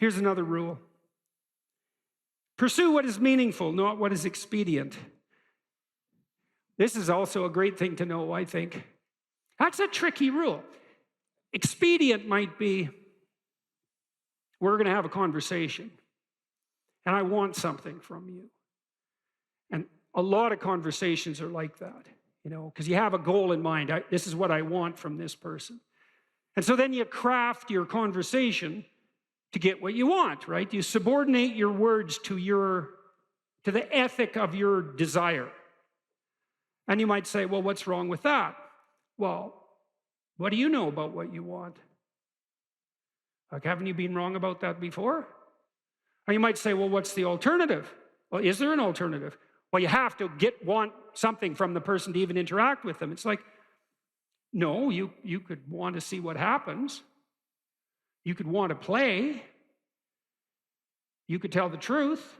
Here's another rule. Pursue what is meaningful, not what is expedient. This is also a great thing to know, I think. That's a tricky rule. Expedient might be, we're going to have a conversation, and I want something from you. And a lot of conversations are like that, because you have a goal in mind. This is what I want from this person. And so then you craft your conversation to get what you want, right? You subordinate your words to the ethic of your desire. And you might say, well, what's wrong with that? Well, what do you know about what you want? Like, haven't you been wrong about that before? Or you might say, well, what's the alternative? Well, is there an alternative? Well, you have to want something from the person to even interact with them. It's like, no, you could want to see what happens. You could want to play. You could tell the truth.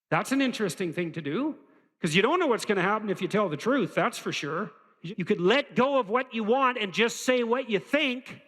That's an interesting thing to do, because you don't know what's going to happen if you tell the truth, that's for sure. You could let go of what you want and just say what you think.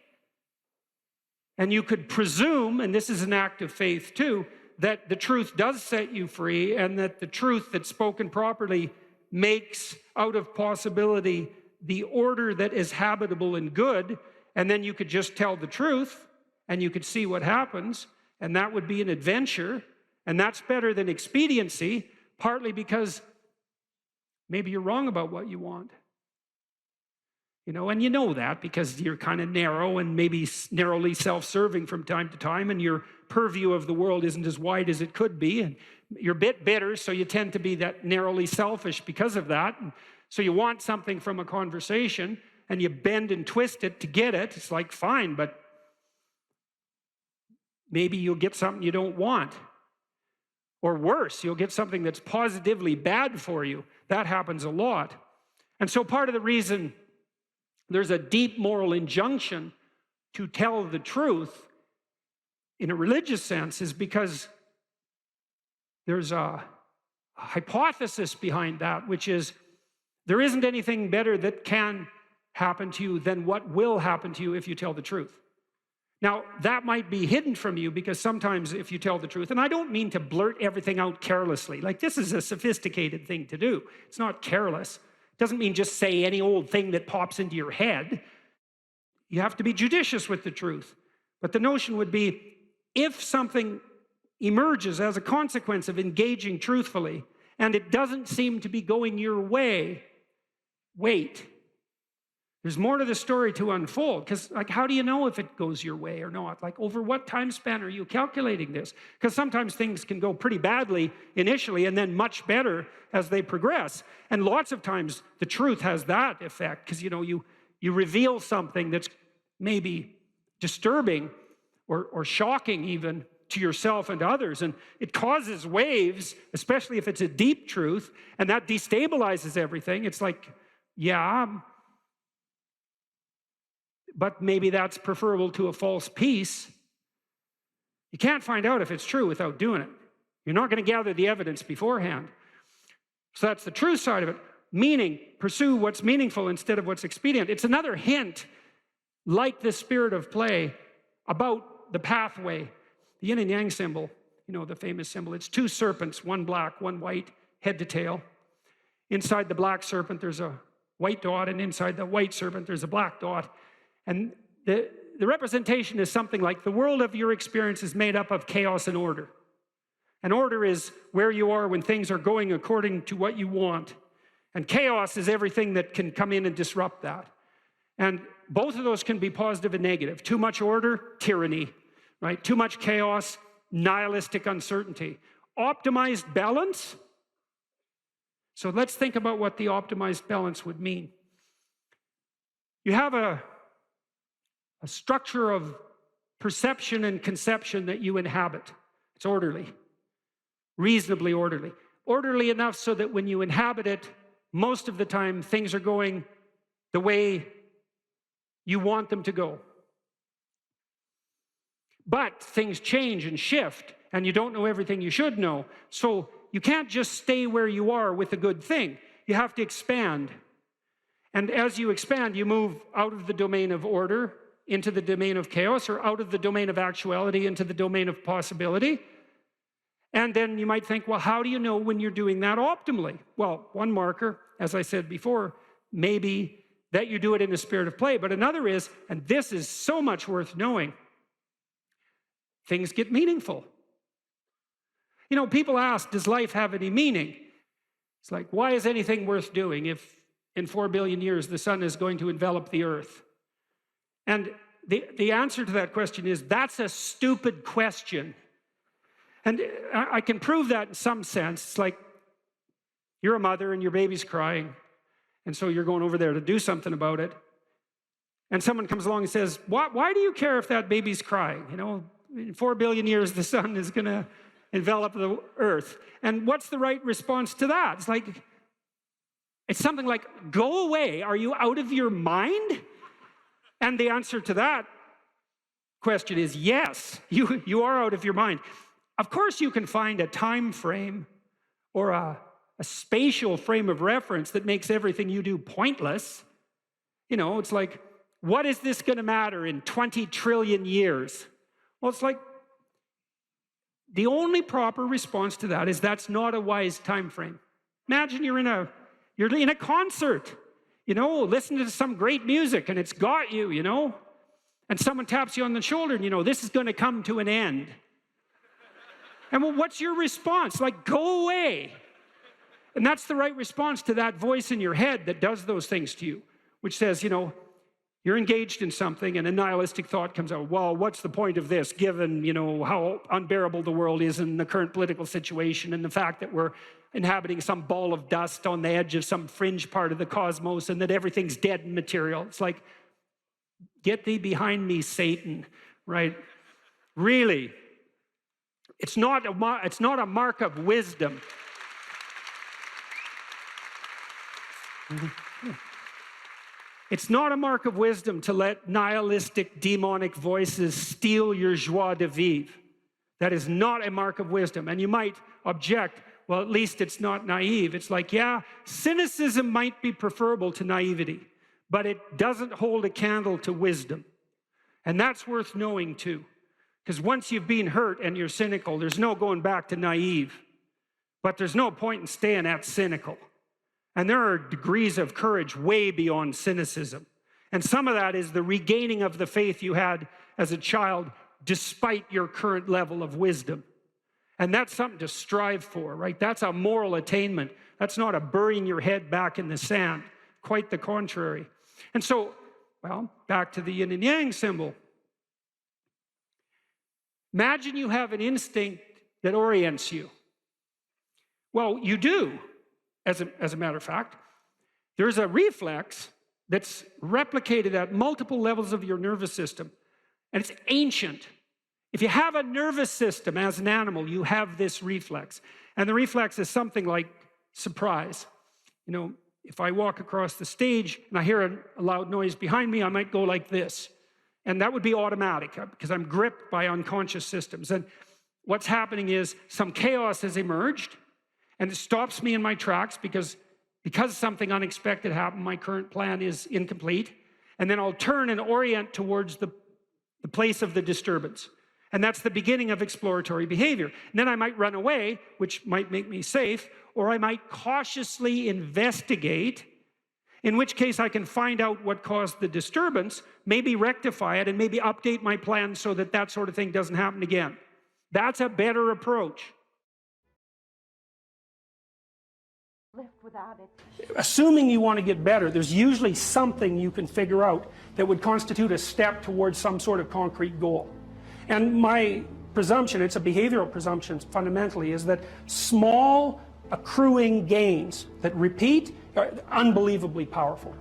And you could presume, and this is an act of faith too, that the truth does set you free, and that the truth that's spoken properly makes out of possibility the order that is habitable and good. And then you could just tell the truth, and you could see what happens, and that would be an adventure. And that's better than expediency, partly because maybe you're wrong about what you want. And you know that because you're kind of narrow and maybe narrowly self-serving from time to time, and your purview of the world isn't as wide as it could be, and you're a bit bitter, so you tend to be that narrowly selfish because of that. And so you want something from a conversation, and you bend and twist it to get it. It's like, fine, but maybe you'll get something you don't want. Or worse, you'll get something that's positively bad for you. That happens a lot. And so part of the reason there's a deep moral injunction to tell the truth in a religious sense is because there's a hypothesis behind that, which is there isn't anything better that can happen to you than what will happen to you if you tell the truth. Now, that might be hidden from you because sometimes if you tell the truth, and I don't mean to blurt everything out carelessly, like this is a sophisticated thing to do. It's not careless. It doesn't mean just say any old thing that pops into your head. You have to be judicious with the truth. But the notion would be, if something emerges as a consequence of engaging truthfully, and it doesn't seem to be going your way, wait. There's more to the story to unfold, because how do you know if it goes your way or not? Over what time span are you calculating this? Because sometimes things can go pretty badly initially and then much better as they progress. And lots of times the truth has that effect, because you reveal something that's maybe disturbing or shocking even to yourself and to others, and it causes waves, especially if it's a deep truth, and that destabilizes everything. It's like, yeah, but maybe that's preferable to a false peace. You can't find out if it's true without doing it. You're not going to gather the evidence beforehand. So that's the true side of it. Meaning, pursue what's meaningful instead of what's expedient. It's another hint, like the spirit of play, about the pathway. The yin and yang symbol, the famous symbol, it's two serpents, one black, one white, head to tail. Inside the black serpent, there's a white dot, and inside the white serpent, there's a black dot. And the representation is something like the world of your experience is made up of chaos and order. And order is where you are when things are going according to what you want. And chaos is everything that can come in and disrupt that. And both of those can be positive and negative. Too much order, tyranny, right? Too much chaos, nihilistic uncertainty. Optimized balance. So let's think about what the optimized balance would mean. You have a structure of perception and conception that you inhabit. It's orderly, reasonably orderly. Orderly enough so that when you inhabit it, most of the time things are going the way you want them to go. But things change and shift, and you don't know everything you should know. So you can't just stay where you are with a good thing. You have to expand. And as you expand, you move out of the domain of order into the domain of chaos, or out of the domain of actuality into the domain of possibility. And then you might think, well, how do you know when you're doing that optimally? Well, one marker, as I said before, maybe that you do it in a spirit of play. But another is, and this is so much worth knowing, things get meaningful. You know, people ask, does life have any meaning? It's like, why is anything worth doing if in 4 billion years the sun is going to envelop the earth? And the answer to that question is, that's a stupid question. And I can prove that in some sense. It's like, you're a mother and your baby's crying, and so you're going over there to do something about it. And someone comes along and says, why do you care if that baby's crying? You know, in 4 billion years, the sun is going to envelop the earth. And what's the right response to that? It's like, it's something like, go away. Are you out of your mind? And the answer to that question is yes, you are out of your mind. Of course, you can find a time frame or a spatial frame of reference that makes everything you do pointless. You know, it's like, what is this going to matter in 20 trillion years? Well, it's like, the only proper response to that is that's not a wise time frame. Imagine you're in a concert, you know, listening to some great music, and it's got you, you know, and someone taps you on the shoulder, and you know, this is going to come to an end. And well, what's your response? Like, go away. And that's the right response to that voice in your head that does those things to you, which says, you know, you're engaged in something and a nihilistic thought comes out. Well, what's the point of this, given, you know, how unbearable the world is in the current political situation and the fact that we're inhabiting some ball of dust on the edge of some fringe part of the cosmos and that everything's dead and material. It's like, get thee behind me, Satan, right? Really. It's not a mark of wisdom. It's not a mark of wisdom to let nihilistic, demonic voices steal your joie de vivre. That is not a mark of wisdom. And you might object, well, at least it's not naive. It's like, yeah, cynicism might be preferable to naivety, but it doesn't hold a candle to wisdom. And that's worth knowing too. Because once you've been hurt and you're cynical, there's no going back to naive. But there's no point in staying at cynical. And there are degrees of courage way beyond cynicism. And some of that is the regaining of the faith you had as a child despite your current level of wisdom. And that's something to strive for, right? That's a moral attainment. That's not a burying your head back in the sand. Quite the contrary. And so, well, back to the yin and yang symbol. Imagine you have an instinct that orients you. Well, you do, as a matter of fact. There's a reflex that's replicated at multiple levels of your nervous system, and it's ancient. If you have a nervous system as an animal, you have this reflex. And the reflex is something like surprise. You know, if I walk across the stage and I hear a loud noise behind me, I might go like this. And that would be automatic because I'm gripped by unconscious systems. And what's happening is some chaos has emerged and it stops me in my tracks because something unexpected happened. My current plan is incomplete. And then I'll turn and orient towards the place of the disturbance. And that's the beginning of exploratory behavior. And then I might run away, which might make me safe, or I might cautiously investigate, in which case I can find out what caused the disturbance, maybe rectify it, and maybe update my plan so that that sort of thing doesn't happen again. That's a better approach. Without it. Assuming you want to get better, there's usually something you can figure out that would constitute a step towards some sort of concrete goal. And my presumption, it's a behavioral presumption fundamentally, is that small accruing gains that repeat are unbelievably powerful.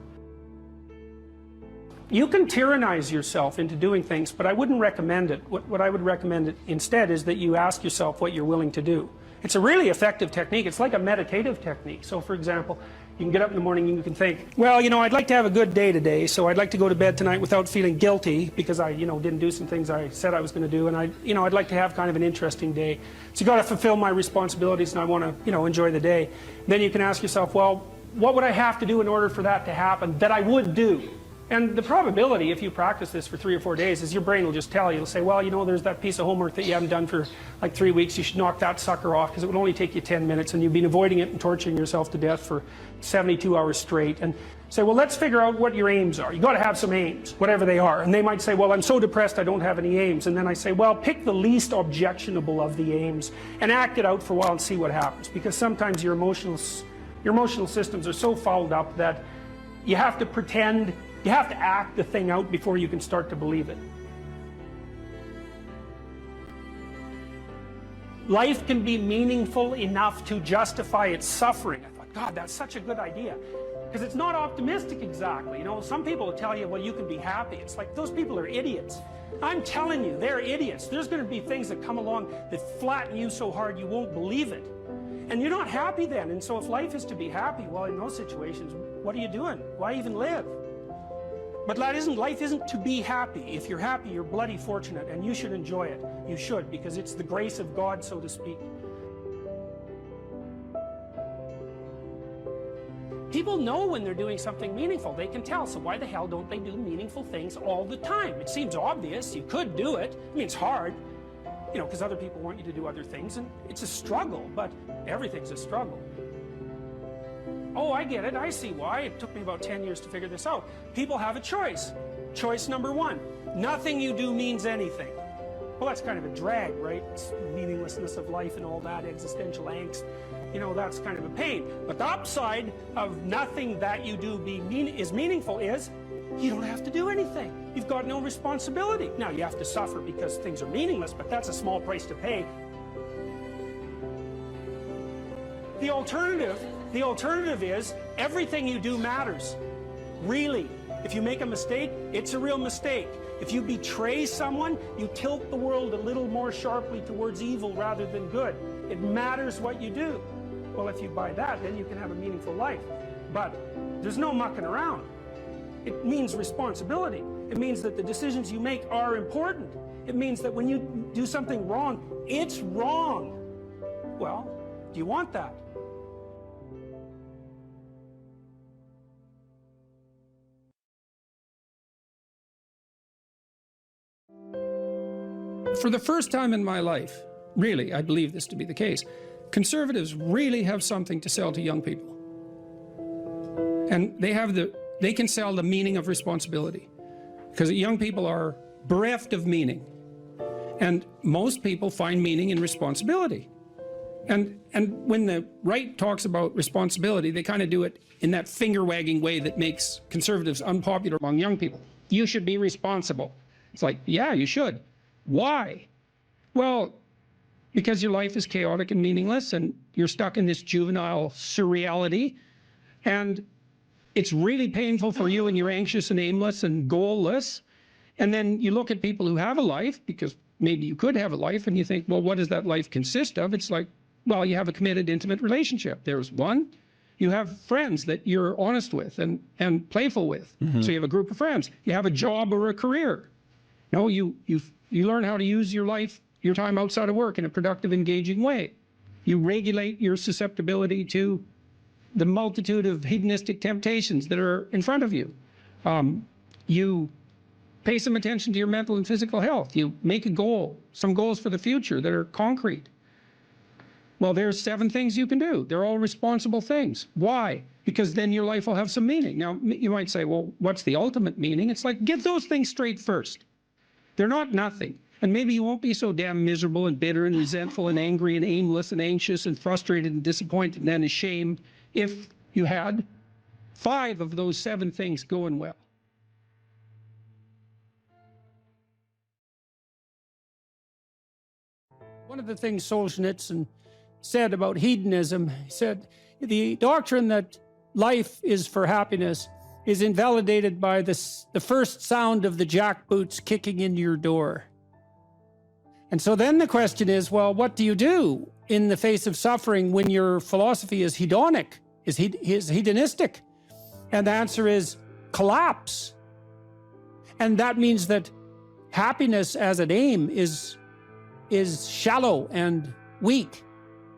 You can tyrannize yourself into doing things, but I wouldn't recommend it. What I would recommend instead is that you ask yourself what you're willing to do. It's a really effective technique. It's like a meditative technique. So, for example, you can get up in the morning and you can think, well, you know, I'd like to have a good day today, so I'd like to go to bed tonight without feeling guilty because I, didn't do some things I said I was going to do, and I'd like to have kind of an interesting day. So you got to fulfill my responsibilities, and I want to, enjoy the day. Then you can ask yourself, well, what would I have to do in order for that to happen that I would do? And the probability, if you practice this for 3 or 4 days, is your brain will just tell you, it'll say, well, you know, there's that piece of homework that you haven't done for like 3 weeks, you should knock that sucker off because it would only take you 10 minutes and you've been avoiding it and torturing yourself to death for 72 hours straight. And say, well, let's figure out what your aims are. You got to have some aims, whatever they are. And they might say, well, I'm so depressed I don't have any aims. And then I say, well, pick the least objectionable of the aims and act it out for a while and see what happens. Because sometimes your emotional systems are so fouled up that you have to pretend, you have to act the thing out before you can start to believe it. Life can be meaningful enough to justify its suffering. I thought, God, that's such a good idea. Because it's not optimistic exactly. You know, some people will tell you, well, you can be happy. It's like, those people are idiots. I'm telling you, they're idiots. There's going to be things that come along that flatten you so hard you won't believe it. And you're not happy then. And so if life is to be happy, well, in those situations, what are you doing? Why even live? But life isn't to be happy. If you're happy, you're bloody fortunate, and you should enjoy it. You should, because it's the grace of God, so to speak. People know when they're doing something meaningful. They can tell. So why the hell don't they do meaningful things all the time? It seems obvious. You could do it. I mean, it's hard, you know, because other people want you to do other things, and it's a struggle, but everything's a struggle. Oh, I get it. I see why. It took me about 10 years to figure this out. People have a choice. Choice number 1. Nothing you do means anything. Well, that's kind of a drag, right? It's meaninglessness of life and all that, existential angst. You know, that's kind of a pain. But the upside of nothing that you do is meaningful is you don't have to do anything. You've got no responsibility. Now, you have to suffer because things are meaningless, but that's a small price to pay. The alternative is everything you do matters. Really. If you make a mistake, it's a real mistake. If you betray someone, you tilt the world a little more sharply towards evil rather than good. It matters what you do. Well, if you buy that, then you can have a meaningful life. But there's no mucking around. It means responsibility. It means that the decisions you make are important. It means that when you do something wrong, it's wrong. Well, do you want that? For the first time in my life, really, I believe this to be the case, conservatives really have something to sell to young people. And they can sell the meaning of responsibility. Because young people are bereft of meaning. And most people find meaning in responsibility. And when the right talks about responsibility, they kind of do it in that finger-wagging way that makes conservatives unpopular among young people. You should be responsible. It's like, yeah, you should. Why? Well, because your life is chaotic and meaningless, and you're stuck in this juvenile surreality, and it's really painful for you, and you're anxious and aimless and goalless. And then you look at people who have a life, because maybe you could have a life, and you think, well, what does that life consist of? It's like, well, you have a committed, intimate relationship. There's one. You have friends that you're honest with and playful with. Mm-hmm. So you have a group of friends. You have a job or a career. No, you learn how to use your life, your time outside of work in a productive, engaging way. You regulate your susceptibility to the multitude of hedonistic temptations that are in front of you. You pay some attention to your mental and physical health. You make a goal, some goals for the future that are concrete. Well, there's 7 things you can do. They're all responsible things. Why? Because then your life will have some meaning. Now, you might say, well, what's the ultimate meaning? It's like, get those things straight first. They're not nothing. And maybe you won't be so damn miserable and bitter and resentful and angry and aimless and anxious and frustrated and disappointed and then ashamed if you had 5 of those 7 things going well. One of the things Solzhenitsyn said about hedonism, he said, the doctrine that life is for happiness is invalidated by the first sound of the jackboots kicking in your door. And so then the question is, well, what do you do in the face of suffering when your philosophy is hedonic, is hedonistic? And the answer is collapse. And that means that happiness as an aim is shallow and weak.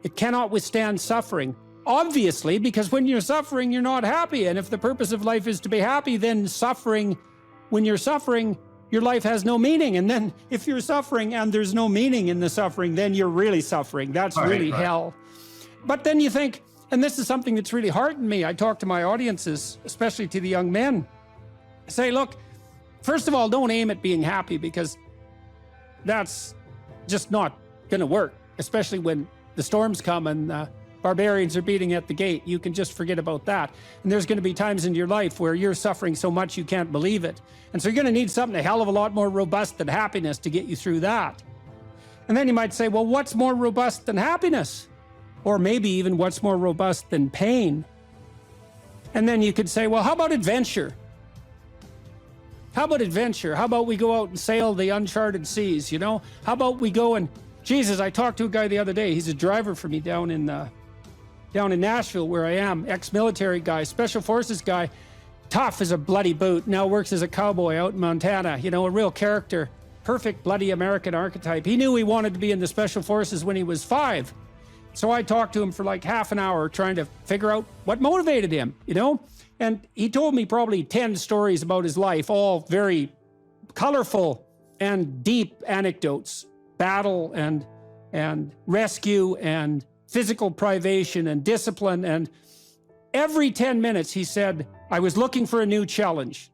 It cannot withstand suffering. Obviously, because when you're suffering, you're not happy. And if the purpose of life is to be happy, then when you're suffering, your life has no meaning. And then if you're suffering and there's no meaning in the suffering, then you're really suffering. That's really hell. But then you think, and this is something that's really heartened me. I talk to my audiences, especially to the young men. I say, look, first of all, don't aim at being happy, because that's just not going to work, especially when the storms come and barbarians are beating at the gate. You can just forget about that. And there's going to be times in your life where you're suffering so much you can't believe it. And so you're going to need something a hell of a lot more robust than happiness to get you through that. And then you might say, well, what's more robust than happiness? Or maybe even what's more robust than pain? And then you could say, well, how about adventure? How about adventure? How about we go out and sail the uncharted seas, you know? How about we go and, Jesus, I talked to a guy the other day. He's a driver for me down in Nashville, where I am, ex-military guy, special forces guy, tough as a bloody boot, now works as a cowboy out in Montana, you know, a real character, perfect bloody American archetype. He knew he wanted to be in the special forces when he was 5. So I talked to him for like half an hour trying to figure out what motivated him, you know? And he told me probably 10 stories about his life, all very colorful and deep anecdotes, battle and rescue and physical privation and discipline. And every 10 minutes he said, I was looking for a new challenge.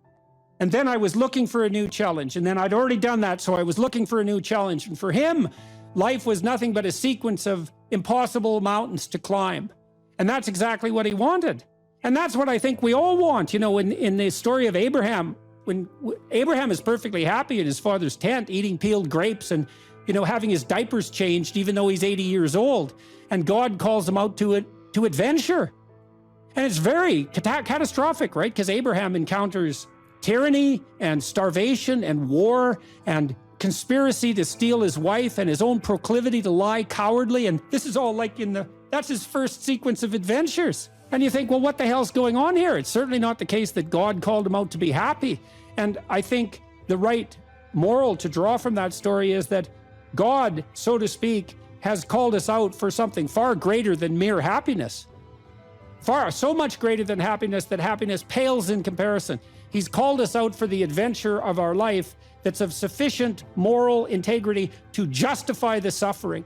And then I was looking for a new challenge. And then I'd already done that, so I was looking for a new challenge. And for him, life was nothing but a sequence of impossible mountains to climb. And that's exactly what he wanted. And that's what I think we all want. You know, in the story of Abraham, when Abraham is perfectly happy in his father's tent, eating peeled grapes and, you know, having his diapers changed, even though he's 80 years old. And God calls him out to adventure. And it's very catastrophic, right? Because Abraham encounters tyranny and starvation and war and conspiracy to steal his wife and his own proclivity to lie cowardly. And this is all like that's his first sequence of adventures. And you think, well, what the hell's going on here? It's certainly not the case that God called him out to be happy. And I think the right moral to draw from that story is that God, so to speak, has called us out for something far greater than mere happiness. So much greater than happiness that happiness pales in comparison. He's called us out for the adventure of our life that's of sufficient moral integrity to justify the suffering.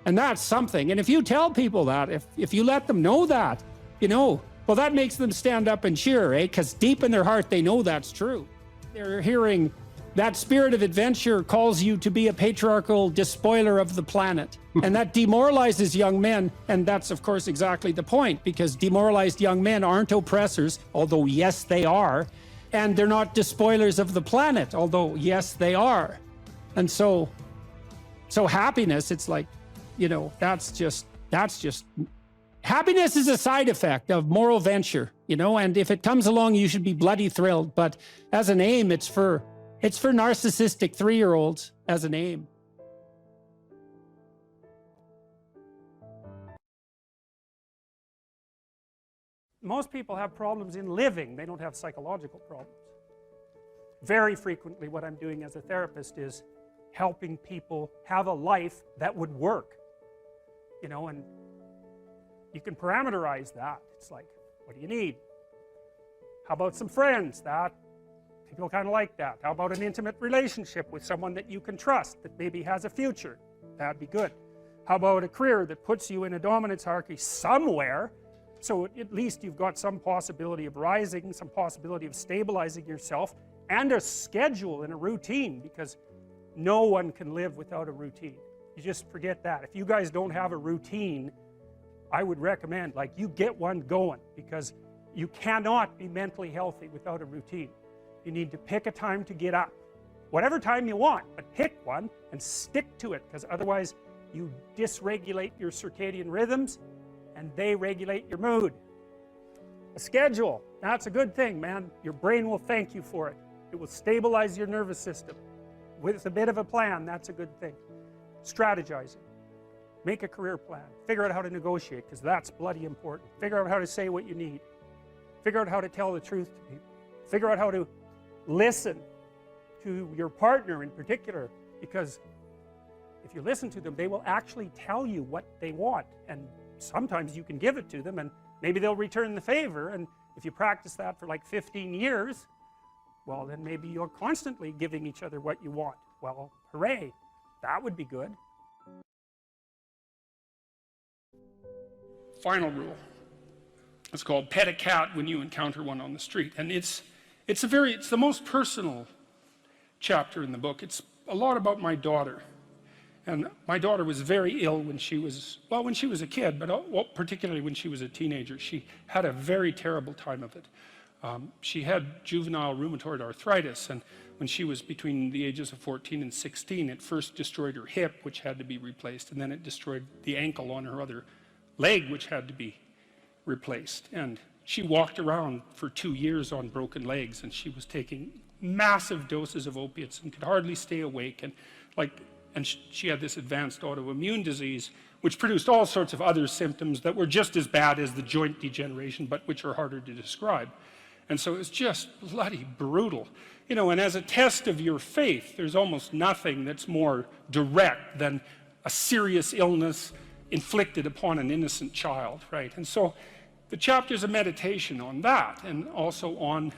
And that's something. And if you tell people that, if you let them know that, you know, well, that makes them stand up and cheer, eh? Because deep in their heart, they know that's true. They're hearing that spirit of adventure calls you to be a patriarchal despoiler of the planet. And that demoralizes young men. And that's, of course, exactly the point, because demoralized young men aren't oppressors, although, yes, they are. And they're not despoilers of the planet, although, yes, they are. And so happiness, it's like, you know, that's just, happiness is a side effect of moral venture, you know, and if it comes along, you should be bloody thrilled. But as an aim, it's for narcissistic 3-year-olds as an aim. Most people have problems in living. They don't have psychological problems. Very frequently, what I'm doing as a therapist is helping people have a life that would work. You know, and you can parameterize that. It's like, what do you need? How about some friends? That people kind of like that. How about an intimate relationship with someone that you can trust, that maybe has a future? That'd be good. How about a career that puts you in a dominance hierarchy somewhere, so at least you've got some possibility of rising, some possibility of stabilizing yourself, and a schedule and a routine, because no one can live without a routine. You just forget that. If you guys don't have a routine, I would recommend, like, you get one going, because you cannot be mentally healthy without a routine. You need to pick a time to get up, whatever time you want, but pick one and stick to it, because otherwise you dysregulate your circadian rhythms and they regulate your mood. A schedule, that's a good thing, man. Your brain will thank you for it. It will stabilize your nervous system. With a bit of a plan, that's a good thing. Strategizing. Make a career plan. Figure out how to negotiate, because that's bloody important. Figure out how to say what you need. Figure out how to tell the truth to people. Figure out how to listen to your partner in particular, because if you listen to them, they will actually tell you what they want, and sometimes you can give it to them and maybe they'll return the favor, and if you practice that for like 15 years, well, then maybe you're constantly giving each other what you want. Well, hooray, that would be good. Final rule. It's called pet a cat when you encounter one on the street. And it's the most personal chapter in the book. It's a lot about my daughter. And my daughter was very ill when she was a kid, but particularly when she was a teenager. She had a very terrible time of it. She had juvenile rheumatoid arthritis, and when she was between the ages of 14 and 16, it first destroyed her hip, which had to be replaced, and then it destroyed the ankle on her other leg, which had to be replaced. And she walked around for 2 years on broken legs, and she was taking massive doses of opiates and could hardly stay awake, and she had this advanced autoimmune disease, which produced all sorts of other symptoms that were just as bad as the joint degeneration, but which are harder to describe. And so it was just bloody brutal. You know, and as a test of your faith, there's almost nothing that's more direct than a serious illness inflicted upon an innocent child, right? And so the chapter's a meditation on that, and also on,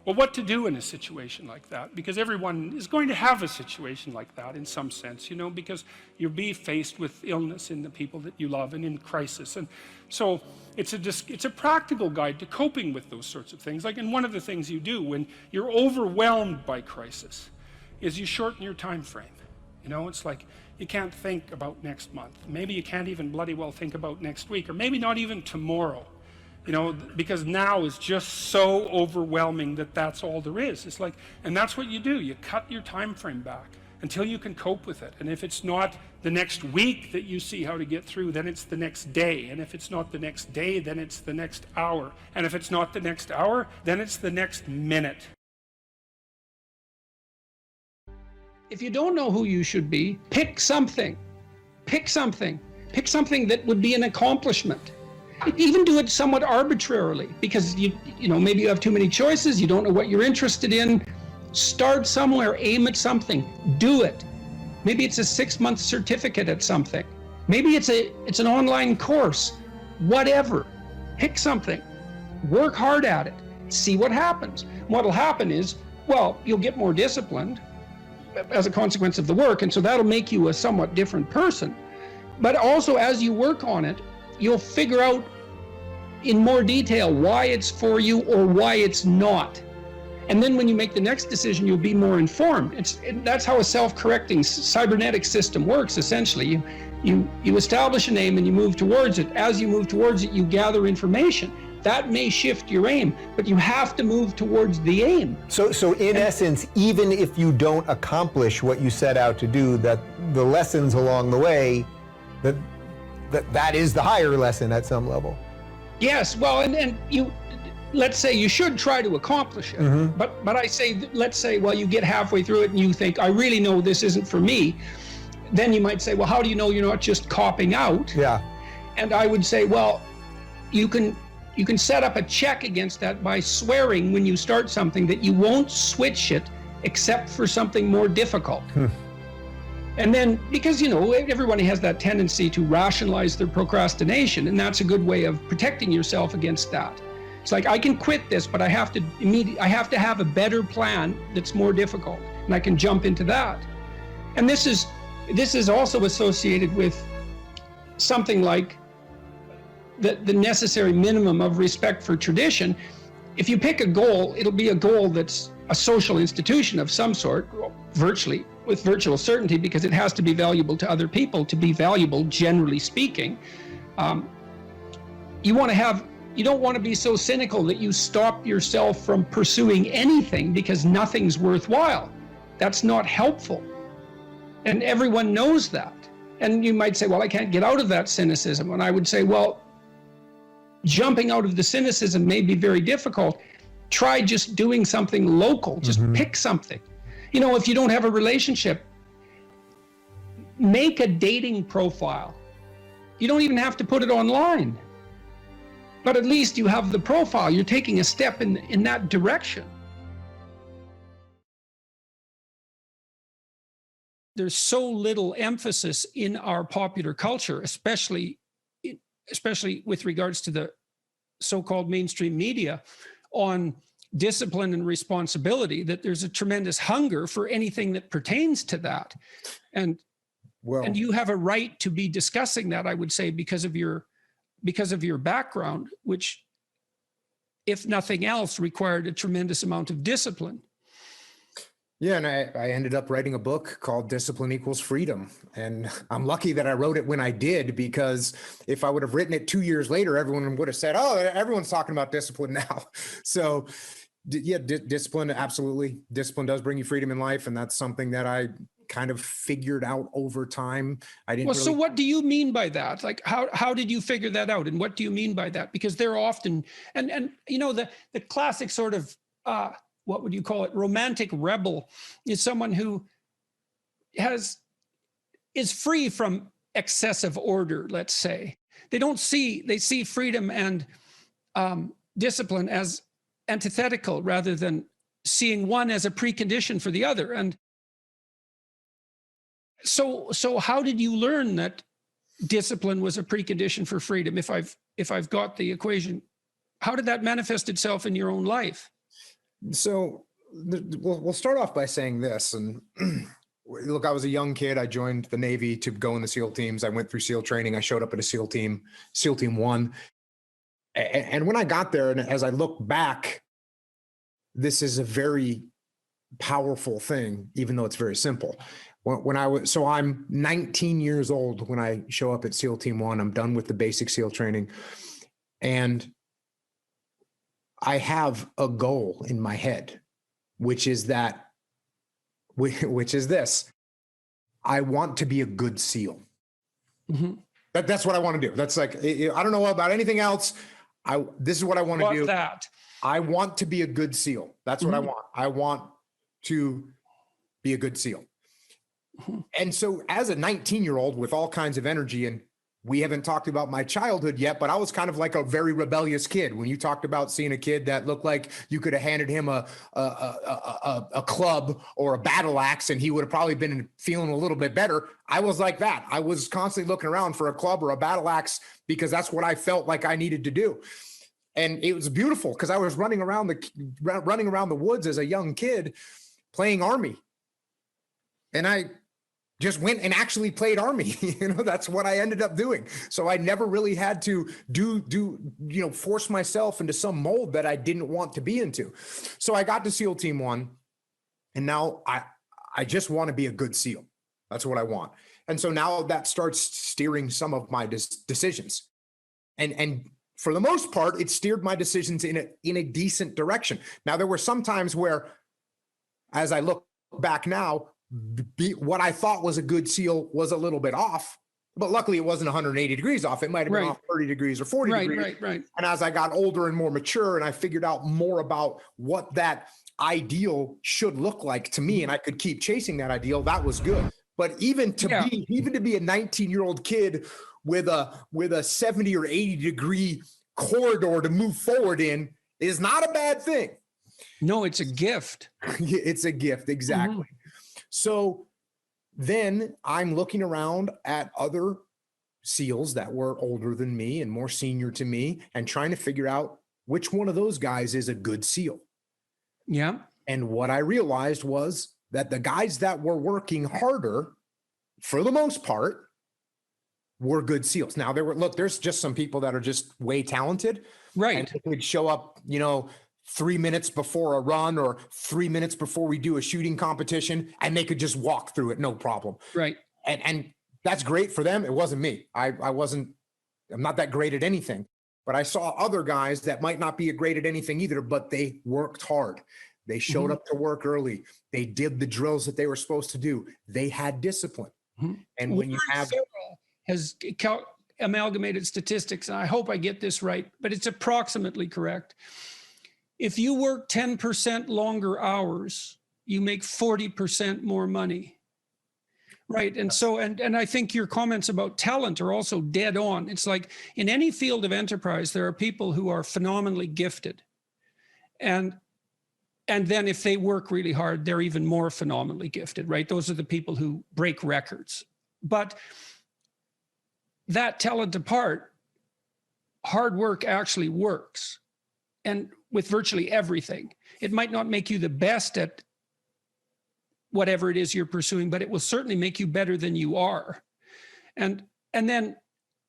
well, what to do in a situation like that, because everyone is going to have a situation like that in some sense, you know, because you'll be faced with illness in the people that you love and in crisis. And so it's a practical guide to coping with those sorts of things. Like, and one of the things you do when you're overwhelmed by crisis is you shorten your time frame. You know, it's like you can't think about next month. Maybe you can't even bloody well think about next week, or maybe not even tomorrow. You know, because now is just so overwhelming that that's all there is. It's like, and that's what you do. You cut your time frame back until you can cope with it. And if it's not the next week that you see how to get through, then it's the next day. And if it's not the next day, then it's the next hour. And if it's not the next hour, then it's the next minute. If you don't know who you should be, pick something. Pick something. Pick something that would be an accomplishment. Even do it somewhat arbitrarily, because you know, maybe you have too many choices, you don't know what you're interested in. Start somewhere, aim at something, do it. Maybe it's a 6-month certificate at something. Maybe it's an online course. Whatever. Pick something. Work hard at it. See what happens. What'll happen is, well, you'll get more disciplined as a consequence of the work, and so that'll make you a somewhat different person. But also, as you work on it, you'll figure out in more detail why it's for you or why it's not. And then when you make the next decision, you'll be more informed. That's how a self-correcting cybernetic system works, essentially. You establish an aim and you move towards it. As you move towards it, you gather information. That may shift your aim, but you have to move towards the aim. So in essence, even if you don't accomplish what you set out to do, that the lessons along the way, that is the higher lesson at some level. Yes, well, and you, let's say you should try to accomplish it, but I say, let's say, well, you get halfway through it and you think, I really know this isn't for me. Then you might say, well, how do you know you're not just copping out? Yeah. And I would say, well, you can set up a check against that by swearing when you start something that you won't switch it except for something more difficult. And then, because, you know, everybody has that tendency to rationalize their procrastination, and that's a good way of protecting yourself against that. It's like, I can quit this, but I have to have a better plan that's more difficult, and I can jump into that. And this is also associated with something like the necessary minimum of respect for tradition. If you pick a goal, it'll be a goal that's a social institution of some sort, virtually, with virtual certainty, because it has to be valuable to other people to be valuable, generally speaking. You don't want to be so cynical that you stop yourself from pursuing anything because nothing's worthwhile. That's not helpful. And everyone knows that. And you might say, well, I can't get out of that cynicism. And I would say, well, jumping out of the cynicism may be very difficult. Try just doing something local. Just pick something. You know, if you don't have a relationship, make a dating profile. You don't even have to put it online. But at least you have the profile. You're taking a step in that direction. There's so little emphasis in our popular culture, especially especially with regards to the so-called mainstream media, on discipline and responsibility, that there's a tremendous hunger for anything that pertains to that. And you have a right to be discussing that, I would say, because of your background, which, if nothing else, required a tremendous amount of discipline. Yeah, and I ended up writing a book called Discipline Equals Freedom. And I'm lucky that I wrote it when I did, because if I would have written it 2 years later, everyone would have said, oh, everyone's talking about discipline now. So yeah, discipline, absolutely. Discipline does bring you freedom in life. And that's something that I kind of figured out over time. I didn't. Well, so what do you mean by that? Like, how did you figure that out? And what do you mean by that? Because they're often, and you know, the classic sort of, what would you call it? Romantic rebel is someone who is free from excessive order, let's say. They see freedom and discipline as antithetical, rather than seeing one as a precondition for the other. And so how did you learn that discipline was a precondition for freedom? If I've got the equation, how did that manifest itself in your own life? So we'll start off by saying this. And look, I was a young kid. I joined the Navy to go in the SEAL teams. I went through SEAL training. I showed up at a SEAL team 1. And when I got there, and as I look back, this is a very powerful thing, even though it's very simple. So I'm 19 years old when I show up at SEAL Team 1. I'm done with the basic SEAL training. And I have a goal in my head, which is this. I want to be a good SEAL. Mm-hmm. That's what I want to do. That's like, I don't know about anything else. This is what I want to do. I want to be a good SEAL. That's what I want. I want to be a good SEAL. And so as a 19-year-old with all kinds of energy, and we haven't talked about my childhood yet, but I was kind of like a very rebellious kid. When you talked about seeing a kid that looked like you could have handed him a club or a battle axe and he would have probably been feeling a little bit better, I was like that. I was constantly looking around for a club or a battle axe because that's what I felt like I needed to do. And it was beautiful because I was running around the woods as a young kid playing Army. And I just went and actually played Army. That's what I ended up doing. So I never really had to force myself into some mold that I didn't want to be into. So I got to SEAL Team 1, and now I just want to be a good SEAL. That's what I want. And so now that starts steering some of my decisions. And for the most part, it steered my decisions in a decent direction. Now, there were some times where, as I look back now, what I thought was a good SEAL was a little bit off, but luckily it wasn't 180 degrees off. It might've been off 30 degrees or 40 degrees. Right. And as I got older and more mature and I figured out more about what that ideal should look like to me, and I could keep chasing that ideal, that was good. But even to be a 19-year-old kid with a 70 or 80 degree corridor to move forward in is not a bad thing. No, it's a gift. It's a gift. Exactly. Mm-hmm. So then I'm looking around at other SEALs that were older than me and more senior to me and trying to figure out which one of those guys is a good SEAL. Yeah. And what I realized was that the guys that were working harder, for the most part, were good SEALs. Now there's just some people that are just way talented. Right. And they could show up, 3 minutes before a run or 3 minutes before we do a shooting competition, and they could just walk through it. No problem. Right. And that's great for them. It wasn't me. I'm not that great at anything, but I saw other guys that might not be great at anything either, but they worked hard. They showed up to work early. They did the drills that they were supposed to do. They had discipline. And when you have has amalgamated statistics, and I hope I get this right, but it's approximately correct. If you work 10% longer hours, you make 40% more money. Right. And so, and I think your comments about talent are also dead on. It's like in any field of enterprise, there are people who are phenomenally gifted. And then if they work really hard, they're even more phenomenally gifted, right? Those are the people who break records. But that talent apart, hard work actually works, and with virtually everything. It might not make you the best at whatever it is you're pursuing, but it will certainly make you better than you are. And then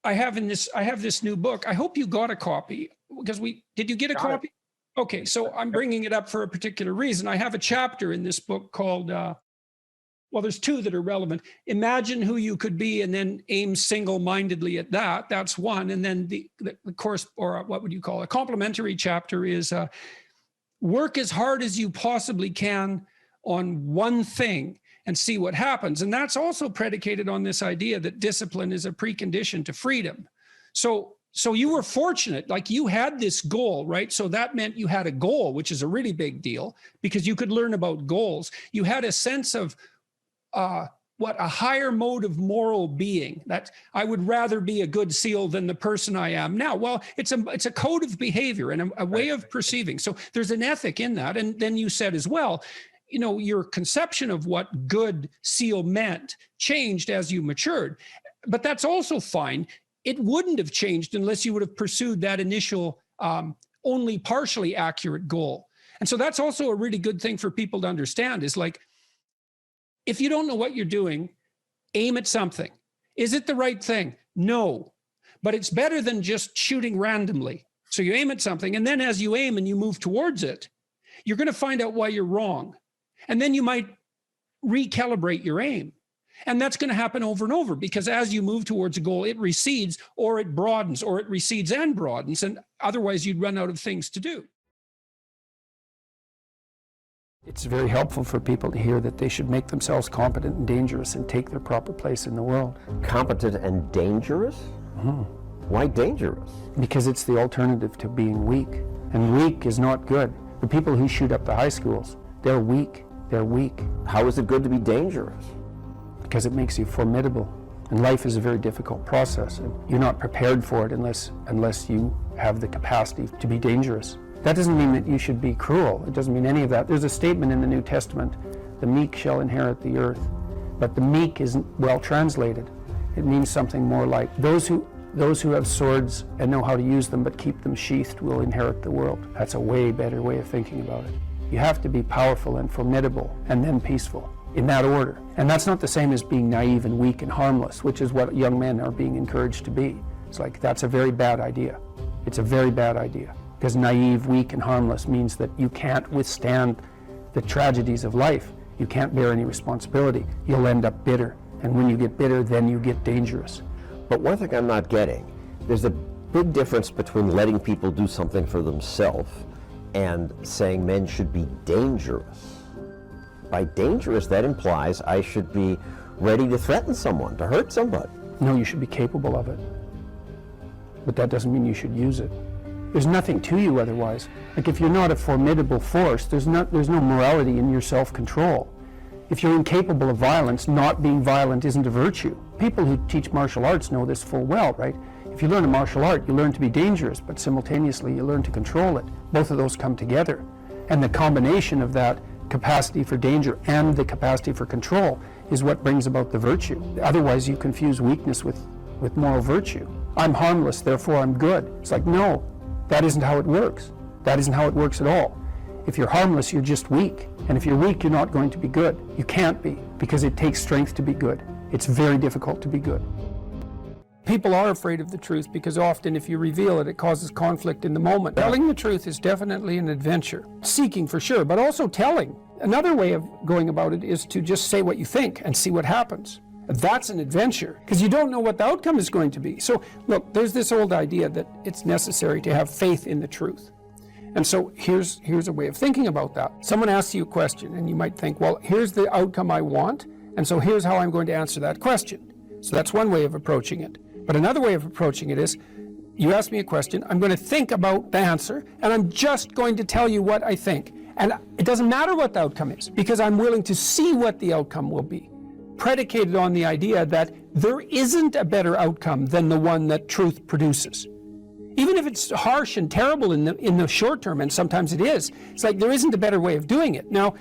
I have this new book. I hope you got a copy, because did you get a copy? Okay, so I'm bringing it up for a particular reason. I have a chapter in this book called, well, there's two that are relevant. Imagine who you could be and then aim single-mindedly at that. That's one. And then the course, or what would you call it? A complementary chapter is work as hard as you possibly can on one thing and see what happens. And that's also predicated on this idea that discipline is a precondition to freedom. So you were fortunate, like you had this goal, right? So that meant you had a goal, which is a really big deal, because you could learn about goals. You had a sense of a higher mode of moral being, that I would rather be a good SEAL than the person I am now. Well, it's a code of behavior and a way of perceiving. So there's an ethic in that. And then you said as well, your conception of what good SEAL meant changed as you matured. But that's also fine. It wouldn't have changed unless you would have pursued that initial only partially accurate goal. And so that's also a really good thing for people to understand, is like, if you don't know what you're doing, aim at something. Is it the right thing? No, but it's better than just shooting randomly. So you aim at something, and then as you aim and you move towards it, you're going to find out why you're wrong. And then you might recalibrate your aim. And that's going to happen over and over, because as you move towards a goal, it recedes or it broadens, or it recedes and broadens. And otherwise you'd run out of things to do. It's very helpful for people to hear that they should make themselves competent and dangerous and take their proper place in the world. Competent and dangerous? Mm-hmm. Why dangerous? Because it's the alternative to being weak. And weak is not good. The people who shoot up the high schools, they're weak. They're weak. How is it good to be dangerous? Because it makes you formidable. And life is a very difficult process. And you're not prepared for it unless you have the capacity to be dangerous. That doesn't mean that you should be cruel. It doesn't mean any of that. There's a statement in the New Testament, the meek shall inherit the earth. But the meek isn't well translated. It means something more like, those who have swords and know how to use them but keep them sheathed will inherit the world. That's a way better way of thinking about it. You have to be powerful and formidable and then peaceful, in that order. And that's not the same as being naive and weak and harmless, which is what young men are being encouraged to be. It's like, that's a very bad idea. It's a very bad idea. Because naive, weak, and harmless means that you can't withstand the tragedies of life. You can't bear any responsibility. You'll end up bitter. And when you get bitter, then you get dangerous. But one thing I'm not getting, there's a big difference between letting people do something for themselves and saying men should be dangerous. By dangerous, that implies I should be ready to threaten someone, to hurt somebody. No, you should be capable of it. But that doesn't mean you should use it. There's nothing to you otherwise. Like, if you're not a formidable force, there's no morality in your self-control. If you're incapable of violence, not being violent isn't a virtue. People who teach martial arts know this full well, right? If you learn a martial art, you learn to be dangerous, but simultaneously you learn to control it. Both of those come together. And the combination of that capacity for danger and the capacity for control is what brings about the virtue. Otherwise you confuse weakness with moral virtue. I'm harmless, therefore I'm good. It's like, no, that isn't how it works. That isn't how it works at all. If you're harmless, you're just weak. And if you're weak, you're not going to be good. You can't be, because it takes strength to be good. It's very difficult to be good. People are afraid of the truth because often if you reveal it, it causes conflict in the moment. Telling the truth is definitely an adventure. Seeking for sure, but also telling. Another way of going about it is to just say what you think and see what happens. That's an adventure, because you don't know what the outcome is going to be. So look, there's this old idea that it's necessary to have faith in the truth. And so here's a way of thinking about that. Someone asks you a question and you might think, well, here's the outcome I want, and so here's how I'm going to answer that question. So that's one way of approaching it. But another way of approaching it is, you ask me a question, I'm going to think about the answer, and I'm just going to tell you what I think. And it doesn't matter what the outcome is, because I'm willing to see what the outcome will be, predicated on the idea that there isn't a better outcome than the one that truth produces. Even if it's harsh and terrible in the short term, and sometimes it is, it's like there isn't a better way of doing it. Now,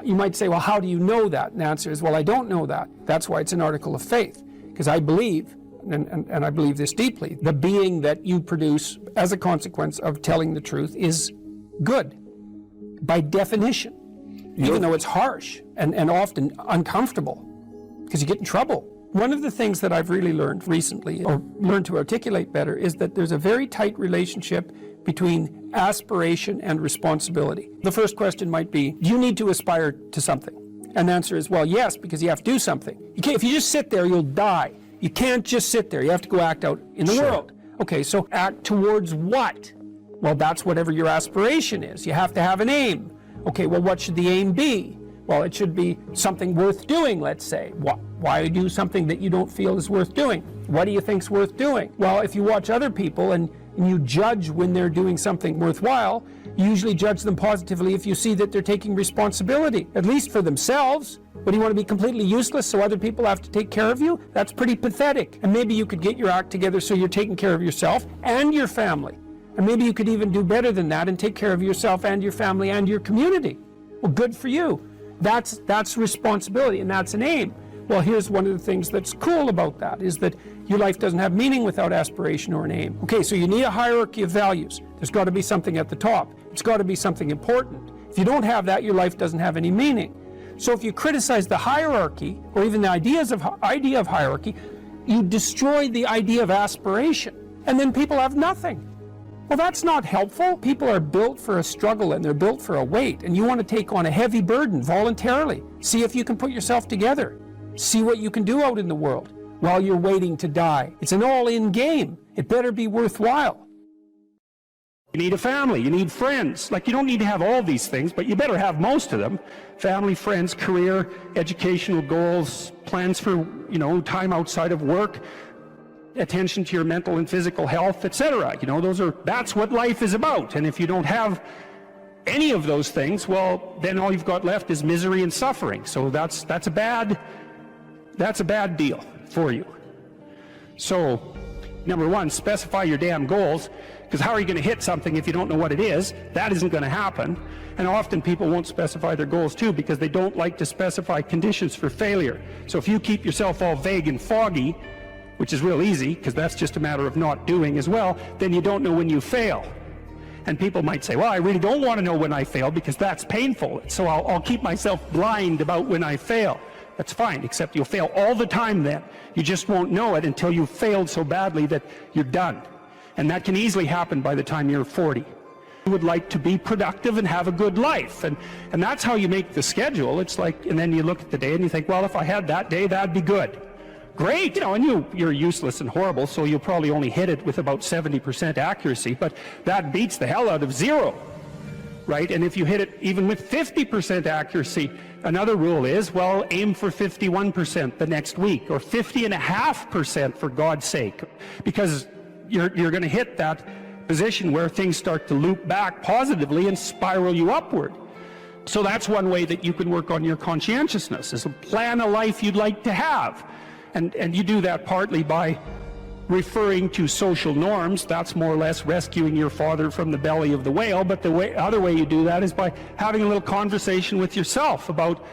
you might say, well, how do you know that? And the answer is, well, I don't know that. That's why it's an article of faith, because I believe and I believe this deeply, the being that you produce as a consequence of telling the truth is good, by definition, even though it's harsh and often uncomfortable, because you get in trouble. One of the things that I've really learned recently, or learned to articulate better, is that there's a very tight relationship between aspiration and responsibility. The first question might be, do you need to aspire to something? And the answer is, well, yes, because you have to do something. You can't, if you just sit there, you'll die. You can't just sit there. You have to go act out in the world. Okay, so act towards what? Well, that's whatever your aspiration is. You have to have an aim. Okay, well, what should the aim be? Well, it should be something worth doing, let's say. Why do something that you don't feel is worth doing? What do you think's worth doing? Well, if you watch other people and you judge when they're doing something worthwhile, you usually judge them positively if you see that they're taking responsibility, at least for themselves. But do you want to be completely useless so other people have to take care of you? That's pretty pathetic. And maybe you could get your act together so you're taking care of yourself and your family. And maybe you could even do better than that and take care of yourself and your family and your community. Well, good for you. That's responsibility, and that's an aim. Well, here's one of the things that's cool about that, is that your life doesn't have meaning without aspiration or an aim. Okay, so you need a hierarchy of values. There's got to be something at the top. It's got to be something important. If you don't have that, your life doesn't have any meaning. So if you criticize the hierarchy, or even the idea of hierarchy, you destroy the idea of aspiration, and then people have nothing. Well, that's not helpful. People are built for a struggle and they're built for a weight, and you want to take on a heavy burden voluntarily. See if you can put yourself together. See what you can do out in the world while you're waiting to die. It's an all-in game. It better be worthwhile. You need a family, you need friends. Like, you don't need to have all these things, but you better have most of them. Family, friends, career, educational goals, plans for, time outside of work, attention to your mental and physical health, etc. That's what life is about. And if you don't have any of those things, well, then all you've got left is misery and suffering. So that's a bad deal for you. So, number one, specify your damn goals, because how are you going to hit something if you don't know what it is? That isn't going to happen. And often people won't specify their goals too, because they don't like to specify conditions for failure. So if you keep yourself all vague and foggy, which is real easy, because that's just a matter of not doing as well, then you don't know when you fail. And people might say, well, I really don't want to know when I fail because that's painful, so I'll keep myself blind about when I fail. That's fine, except you'll fail all the time then. You just won't know it until you've failed so badly that you're done. And that can easily happen by the time you're 40. You would like to be productive and have a good life, and that's how you make the schedule. It's like, and then you look at the day and you think, well, if I had that day, that'd be good. Great, and you're useless and horrible, so you'll probably only hit it with about 70% accuracy, but that beats the hell out of 0, right? And if you hit it even with 50% accuracy, another rule is, well, aim for 51% the next week, or 50.5% for God's sake, because you're going to hit that position where things start to loop back positively and spiral you upward. So that's one way that you can work on your conscientiousness, is to plan a life you'd like to have. And you do that partly by referring to social norms. That's more or less rescuing your father from the belly of the whale. But the other way you do that is by having a little conversation with yourself about,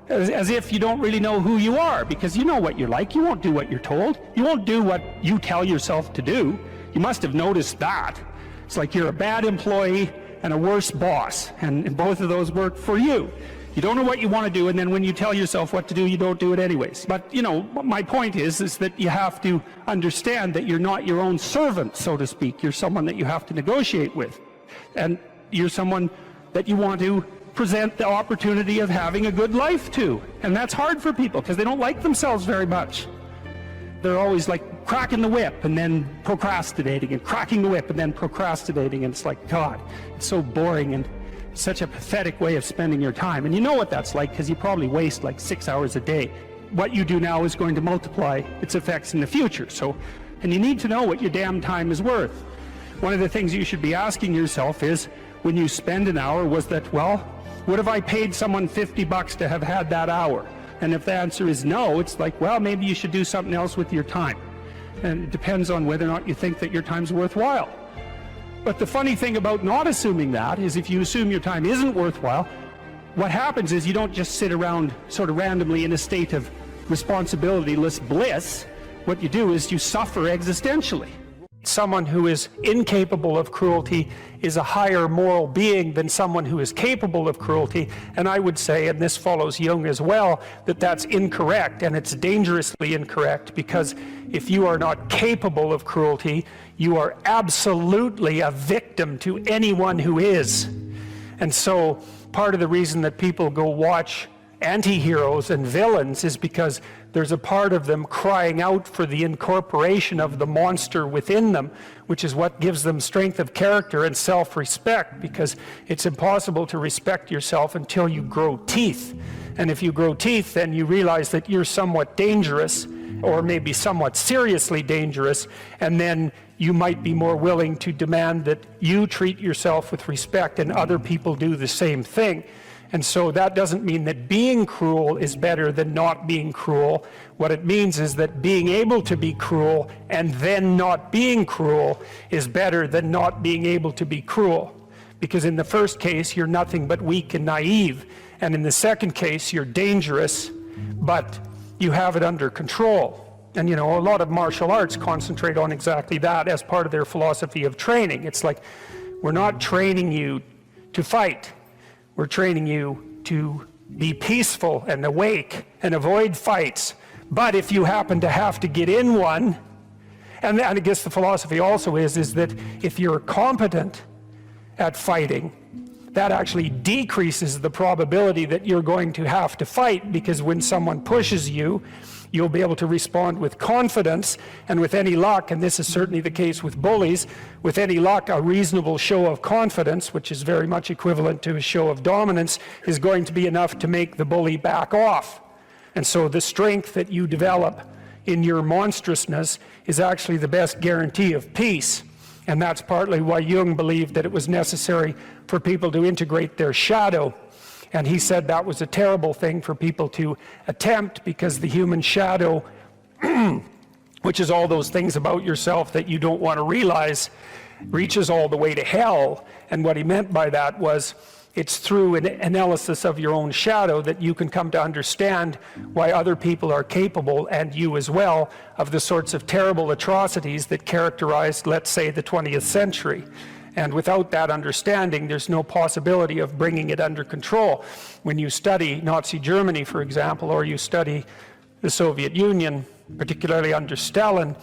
as if you don't really know who you are, because you know what you're like. You won't do what you're told. You won't do what you tell yourself to do. You must have noticed that. It's like you're a bad employee and a worse boss, and both of those work for you. You don't know what you want to do, and then when you tell yourself what to do, you don't do it anyways. But, my point is that you have to understand that you're not your own servant, so to speak. You're someone that you have to negotiate with. And you're someone that you want to present the opportunity of having a good life to. And that's hard for people, because they don't like themselves very much. They're always like cracking the whip and then procrastinating, and cracking the whip and then procrastinating. And it's like, God, it's so boring and such a pathetic way of spending your time. And you know what that's like, because you probably waste like 6 hours a day. What you do now is going to multiply its effects in the future. And you need to know what your damn time is worth. One of the things you should be asking yourself is, when you spend an hour, was that, well, what if I paid someone $50 to have had that hour? And if the answer is no, it's like, well, maybe you should do something else with your time. And it depends on whether or not you think that your time's worthwhile. But the funny thing about not assuming that is, if you assume your time isn't worthwhile, what happens is you don't just sit around sort of randomly in a state of responsibilityless bliss. what you do is you suffer existentially. Someone who is incapable of cruelty is a higher moral being than someone who is capable of cruelty. And I would say, and this follows Jung as well, that that's incorrect, and it's dangerously incorrect, because if you are not capable of cruelty, you are absolutely a victim to anyone who is. And so part of the reason that people go watch anti-heroes and villains is because there's a part of them crying out for the incorporation of the monster within them, which is what gives them strength of character and self-respect, because it's impossible to respect yourself until you grow teeth. And if you grow teeth, then you realize that you're somewhat dangerous, or maybe somewhat seriously dangerous, and then you might be more willing to demand that you treat yourself with respect and other people do the same thing. And so that doesn't mean that being cruel is better than not being cruel. What it means is that being able to be cruel and then not being cruel is better than not being able to be cruel. Because in the first case, you're nothing but weak and naive. And in the second case, you're dangerous, but you have it under control. And you know, a lot of martial arts concentrate on exactly that as part of their philosophy of training. It's like, we're not training you to fight. We're training you to be peaceful and awake and avoid fights. But if you happen to have to get in one, and I guess the philosophy also is that if you're competent at fighting, that actually decreases the probability that you're going to have to fight, because when someone pushes you, you'll be able to respond with confidence, and with any luck, and this is certainly the case with bullies, with any luck, a reasonable show of confidence, which is very much equivalent to a show of dominance, is going to be enough to make the bully back off. And so the strength that you develop in your monstrousness is actually the best guarantee of peace. And that's partly why Jung believed that it was necessary for people to integrate their shadow. And he said that was a terrible thing for people to attempt, because the human shadow, which is all those things about yourself that you don't want to realize, reaches all the way to hell. And what he meant by that was, it's through an analysis of your own shadow that you can come to understand why other people are capable, and you as well, of the sorts of terrible atrocities that characterized, let's say, the 20th century. And without that understanding, there's no possibility of bringing it under control. When you study Nazi Germany, for example, or you study the Soviet Union, particularly under Stalin,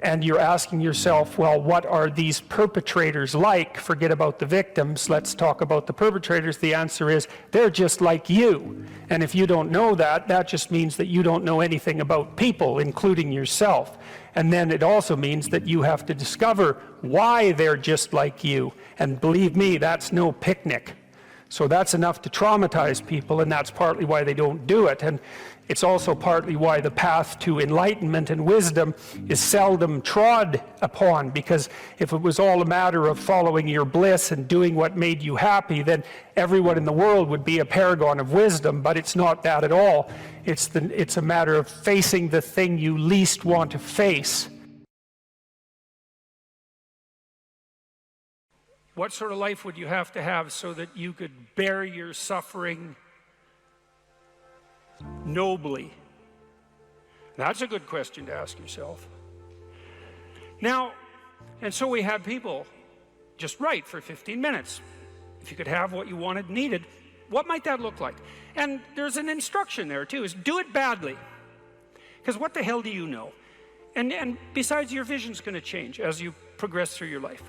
and you're asking yourself, well, what are these perpetrators like? Forget about the victims, let's talk about the perpetrators. The answer is, they're just like you. And if you don't know that, that just means that you don't know anything about people, including yourself. And then it also means that you have to discover why they're just like you. And believe me, that's no picnic. So that's enough to traumatize people, and that's partly why they don't do it. And it's also partly why the path to enlightenment and wisdom is seldom trod upon, because if it was all a matter of following your bliss and doing what made you happy, then everyone in the world would be a paragon of wisdom. But it's not that at all. It's a matter of facing the thing you least want to face. What sort of life would you have to have so that you could bear your suffering nobly? That's a good question to ask yourself. Now, and so we had people just write for 15 minutes. If you could have what you wanted, needed, what might that look like? And there's an instruction there too, is do it badly. Because what the hell do you know? And besides, your vision's going to change as you progress through your life.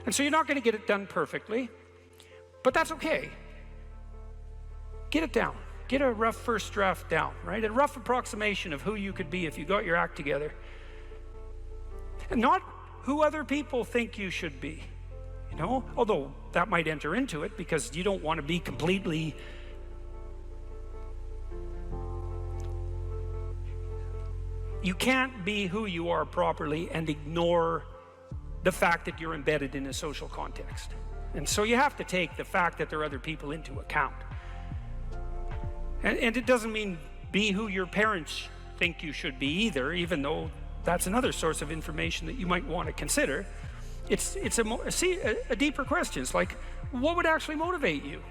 And so you're not going to get it done perfectly, but that's okay. Get it down. Get a rough first draft down, right? A rough approximation of who you could be if you got your act together. And not who other people think you should be, you know? Although that might enter into it, because you don't want to be completely... You can't be who you are properly and ignore the fact that you're embedded in a social context. And so you have to take the fact that there are other people into account. And it doesn't mean be who your parents think you should be either, even though that's another source of information that you might want to consider. It's a deeper question. It's like, what would actually motivate you?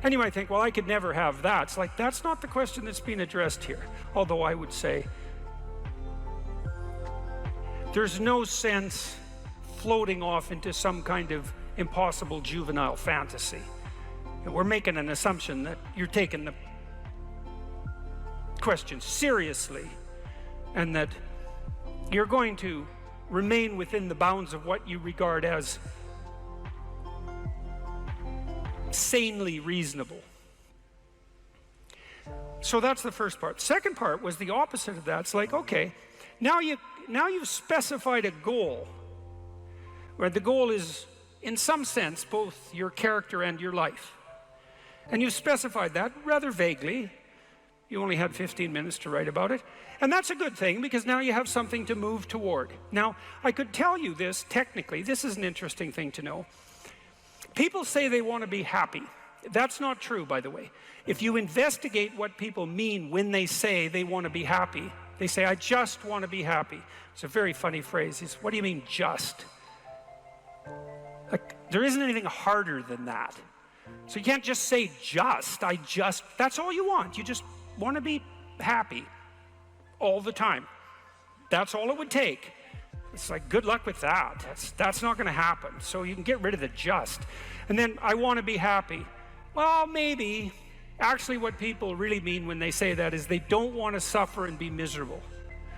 And you might think, well, I could never have that. It's like, that's not the question that's being addressed here. Although I would say, there's no sense floating off into some kind of impossible juvenile fantasy. And we're making an assumption that you're taking the question seriously and that you're going to remain within the bounds of what you regard as sanely reasonable. So that's the first part. Second part was the opposite of that. It's like, okay, now you've specified a goal, where the goal is, in some sense, both your character and your life. And you've specified that rather vaguely. You only had 15 minutes to write about it. And that's a good thing, because now you have something to move toward. Now, I could tell you this technically. This is an interesting thing to know. People say they want to be happy. That's not true, by the way. If you investigate what people mean when they say they want to be happy, they say, I just want to be happy. It's a very funny phrase. It's, what do you mean, just? Like, there isn't anything harder than that. So you can't just say just, that's all you want. You just want to be happy all the time. That's all it would take. It's like, good luck with that. That's not going to happen. So you can get rid of the just. And then, I want to be happy. Well, maybe. Actually, what people really mean when they say that is they don't want to suffer and be miserable.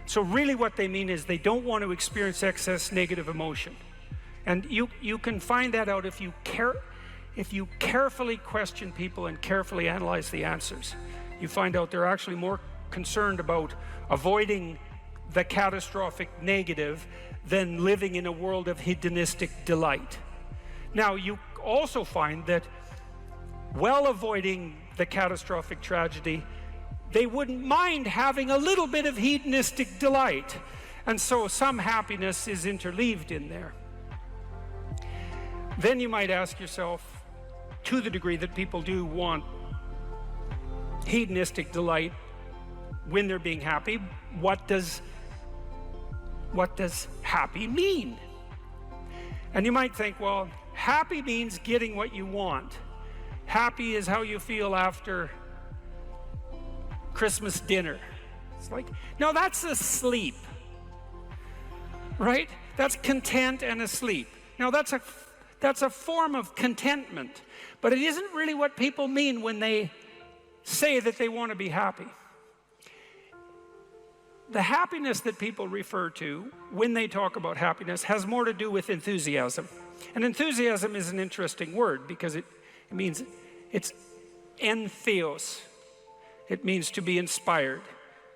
So really what they mean is they don't want to experience excess negative emotion. And you can find that out if you carefully question people and carefully analyze the answers. You find out they're actually more concerned about avoiding the catastrophic negative than living in a world of hedonistic delight. Now, you also find that while avoiding the catastrophic tragedy, they wouldn't mind having a little bit of hedonistic delight. And so some happiness is interleaved in there. Then you might ask yourself, to the degree that people do want hedonistic delight when they're being happy, what does happy mean? And you might think, well, happy means getting what you want. Happy is how you feel after Christmas dinner. It's like, no, that's asleep, right? That's content and asleep. Now, that's a form of contentment, but it isn't really what people mean when they say that they want to be happy. The happiness that people refer to when they talk about happiness has more to do with enthusiasm. And enthusiasm is an interesting word because it means, it's entheos. It means to be inspired.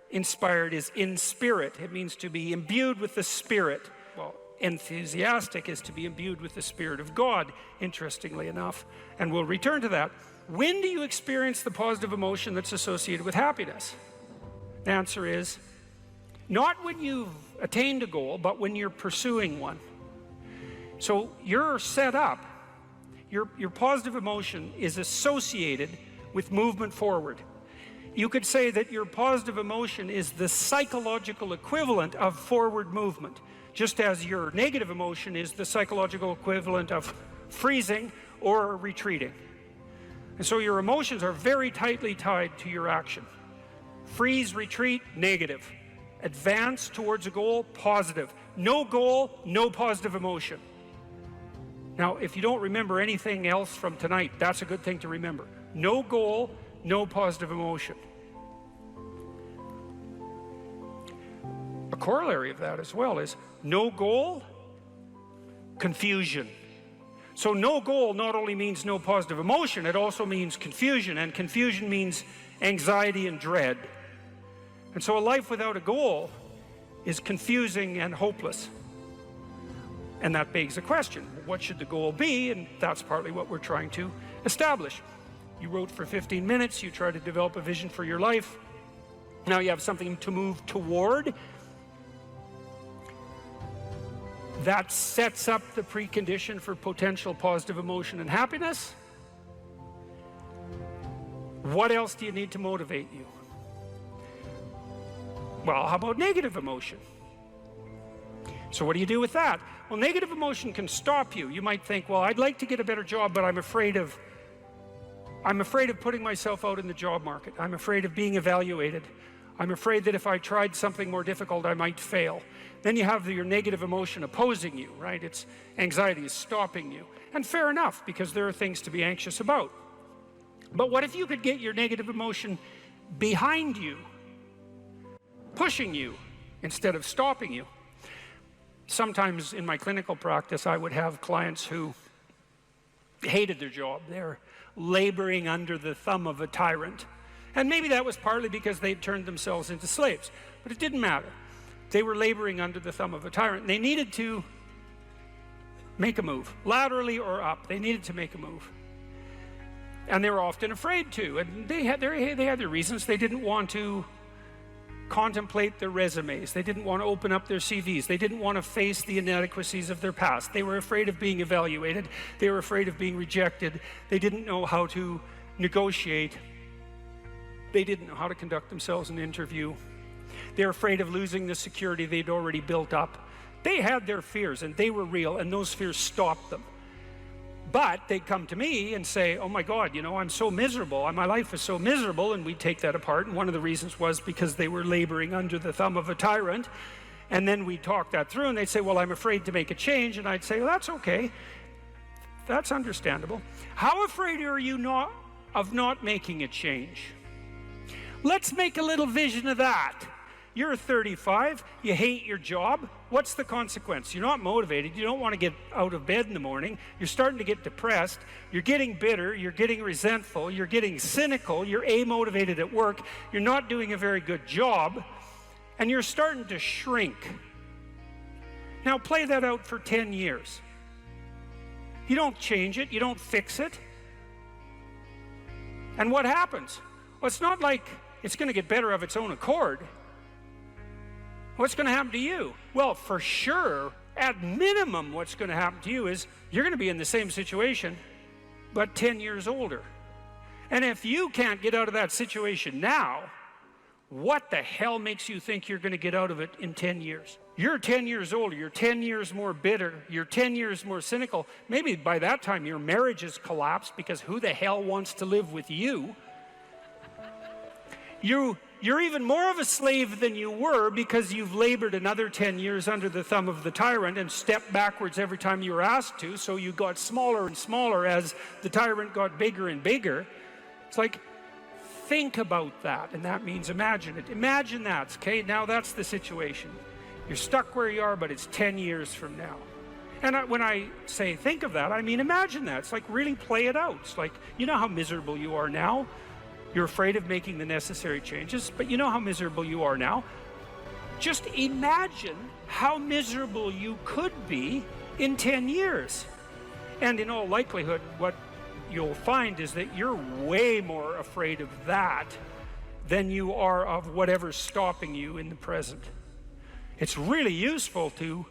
Inspired is in spirit. It means to be imbued with the Spirit. Well, enthusiastic is to be imbued with the Spirit of God, interestingly enough. And we'll return to that. When do you experience the positive emotion that's associated with happiness? The answer is, not when you've attained a goal, but when you're pursuing one. So you're set up. Your positive emotion is associated with movement forward. You could say that your positive emotion is the psychological equivalent of forward movement, just as your negative emotion is the psychological equivalent of freezing or retreating. And so your emotions are very tightly tied to your action. Freeze, retreat, negative. Advance towards a goal, positive. No goal, no positive emotion. Now, if you don't remember anything else from tonight, that's a good thing to remember. No goal, no positive emotion. A corollary of that as well is no goal, confusion. So no goal not only means no positive emotion, it also means confusion, and confusion means anxiety and dread. And so a life without a goal is confusing and hopeless. And that begs the question, what should the goal be? And that's partly what we're trying to establish. You wrote for 15 minutes, you try to develop a vision for your life. Now you have something to move toward. That sets up the precondition for potential positive emotion and happiness. What else do you need to motivate you? Well, how about negative emotion? So what do you do with that? Well, negative emotion can stop you. You might think, well, I'd like to get a better job, but I'm afraid of putting myself out in the job market. I'm afraid of being evaluated. I'm afraid that if I tried something more difficult, I might fail. Then you have your negative emotion opposing you, right? It's anxiety is stopping you. And fair enough, because there are things to be anxious about. But what if you could get your negative emotion behind you, pushing you instead of stopping you? Sometimes in my clinical practice, I would have clients who hated their job. They're laboring under the thumb of a tyrant. And maybe that was partly because they'd turned themselves into slaves, but it didn't matter. They were laboring under the thumb of a tyrant. They needed to make a move, laterally or up. They needed to make a move. And they were often afraid to, and they had their reasons. They didn't want to contemplate their resumes. They didn't want to open up their CVs. They didn't want to face the inadequacies of their past. They were afraid of being evaluated. They were afraid of being rejected. They didn't know how to negotiate. They didn't know how to conduct themselves in an interview. They're afraid of losing the security they'd already built up. They had their fears, and they were real, and those fears stopped them. But they'd come to me and say, oh my God, you know, I'm so miserable. My life is so miserable. And we'd take that apart. And one of the reasons was because they were laboring under the thumb of a tyrant. And then we'd talk that through, and they'd say, well, I'm afraid to make a change. And I'd say, well, that's okay. That's understandable. How afraid are you of not making a change? Let's make a little vision of that. You're 35, you hate your job. What's the consequence? You're not motivated, you don't want to get out of bed in the morning, you're starting to get depressed, you're getting bitter, you're getting resentful, you're getting cynical, you're amotivated at work, you're not doing a very good job, and you're starting to shrink. Now play that out for 10 years. You don't change it, you don't fix it. And what happens? Well, it's not like it's going to get better of its own accord. What's going to happen to you? Well, for sure, at minimum, what's going to happen to you is you're going to be in the same situation, but 10 years older. And if you can't get out of that situation now, what the hell makes you think you're going to get out of it in 10 years? You're 10 years older, you're 10 years more bitter, you're 10 years more cynical. Maybe by that time your marriage has collapsed because who the hell wants to live with you? You're even more of a slave than you were because you've labored another 10 years under the thumb of the tyrant and stepped backwards every time you were asked to, so you got smaller and smaller as the tyrant got bigger and bigger. It's like, think about that, and that means imagine it. Imagine that, okay? Now that's the situation. You're stuck where you are, but it's 10 years from now. And when I say think of that, I mean imagine that. It's like really play it out. It's like, you know how miserable you are now? You're afraid of making the necessary changes, but you know how miserable you are now. Just imagine how miserable you could be in 10 years. And in all likelihood, what you'll find is that you're way more afraid of that than you are of whatever's stopping you in the present. It's really useful to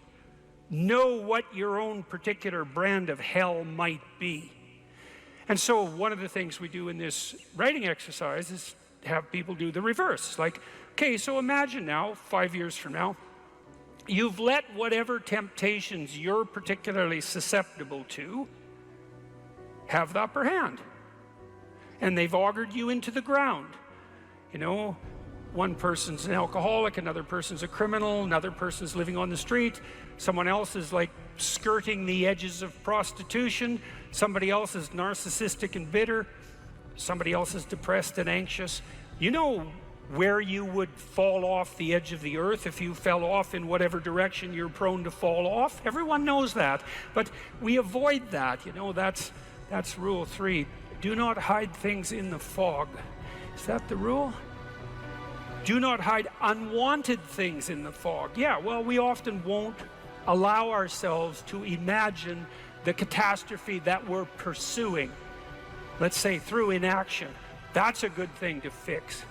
know what your own particular brand of hell might be. And so one of the things we do in this writing exercise is have people do the reverse. Like, okay, so imagine now, 5 years from now, you've let whatever temptations you're particularly susceptible to have the upper hand. And they've augured you into the ground. You know, one person's an alcoholic, another person's a criminal, another person's living on the street, someone else is like skirting the edges of prostitution, somebody else is narcissistic and bitter, somebody else is depressed and anxious. You know where you would fall off the edge of the earth if you fell off in whatever direction you're prone to fall off. Everyone knows that, but we avoid that. You know, that's rule 3. Do not hide things in the fog. Is that the rule? Do not hide unwanted things in the fog. Yeah, well, we often won't allow ourselves to imagine the catastrophe that we're pursuing, let's say through inaction. That's a good thing to fix.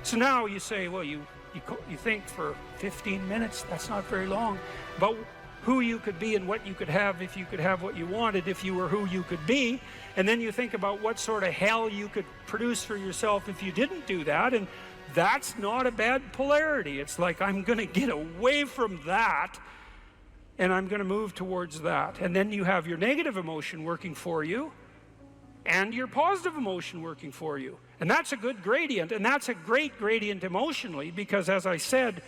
So now you say, well, you think for 15 minutes, that's not very long, about who you could be and what you could have if you could have what you wanted, if you were who you could be. And then you think about what sort of hell you could produce for yourself if you didn't do that. And that's not a bad polarity. It's like, I'm going to get away from that and I'm going to move towards that. And then you have your negative emotion working for you and your positive emotion working for you. And that's a good gradient, and that's a great gradient emotionally, because as I said,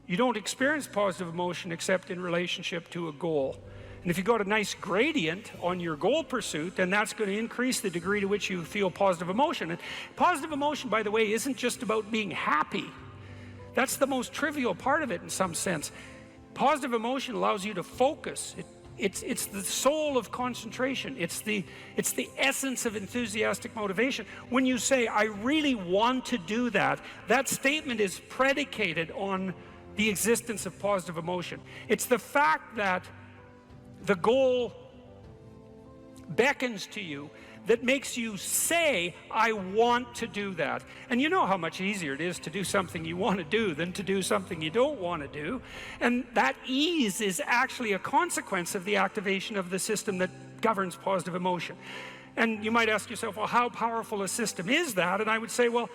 you don't experience positive emotion except in relationship to a goal. And if you got a nice gradient on your goal pursuit, then that's going to increase the degree to which you feel positive emotion. And positive emotion, by the way, isn't just about being happy. That's the most trivial part of it in some sense. Positive emotion allows you to focus. It's the soul of concentration. It's the essence of enthusiastic motivation. When you say, I really want to do that, that statement is predicated on the existence of positive emotion. It's the fact that the goal beckons to you that makes you say, I want to do that. And you know how much easier it is to do something you want to do than to do something you don't want to do. And that ease is actually a consequence of the activation of the system that governs positive emotion. And you might ask yourself, well, how powerful a system is that? And I would say, well,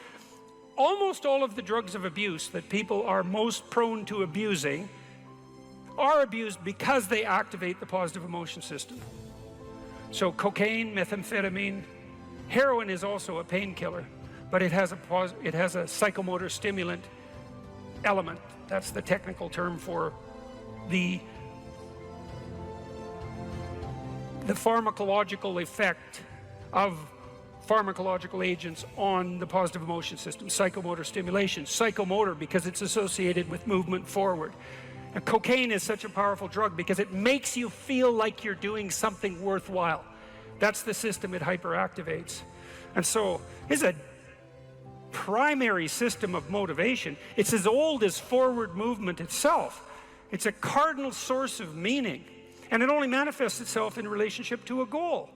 almost all of the drugs of abuse that people are most prone to abusing are abused because they activate the positive emotion system. So cocaine, methamphetamine, heroin is also a painkiller, but it has a psychomotor stimulant element. That's the technical term for the pharmacological effect of pharmacological agents on the positive emotion system. Psychomotor stimulation, psychomotor because it's associated with movement forward. And cocaine is such a powerful drug because it makes you feel like you're doing something worthwhile. That's the system it hyperactivates. And so it's a primary system of motivation. It's as old as forward movement itself. It's a cardinal source of meaning. And it only manifests itself in relationship to a goal.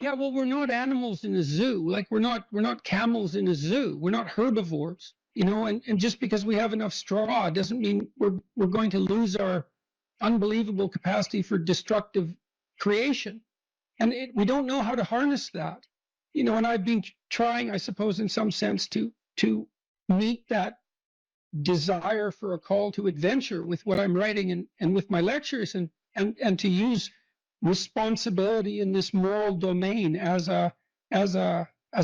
Yeah, well, we're not animals in a zoo. Like we're not camels in a zoo. We're not herbivores, you know. And just because we have enough straw doesn't mean we're going to lose our unbelievable capacity for destructive creation. And we don't know how to harness that, you know. And I've been trying, I suppose, in some sense, to meet that desire for a call to adventure with what I'm writing and with my lectures, and to use responsibility in this moral domain as a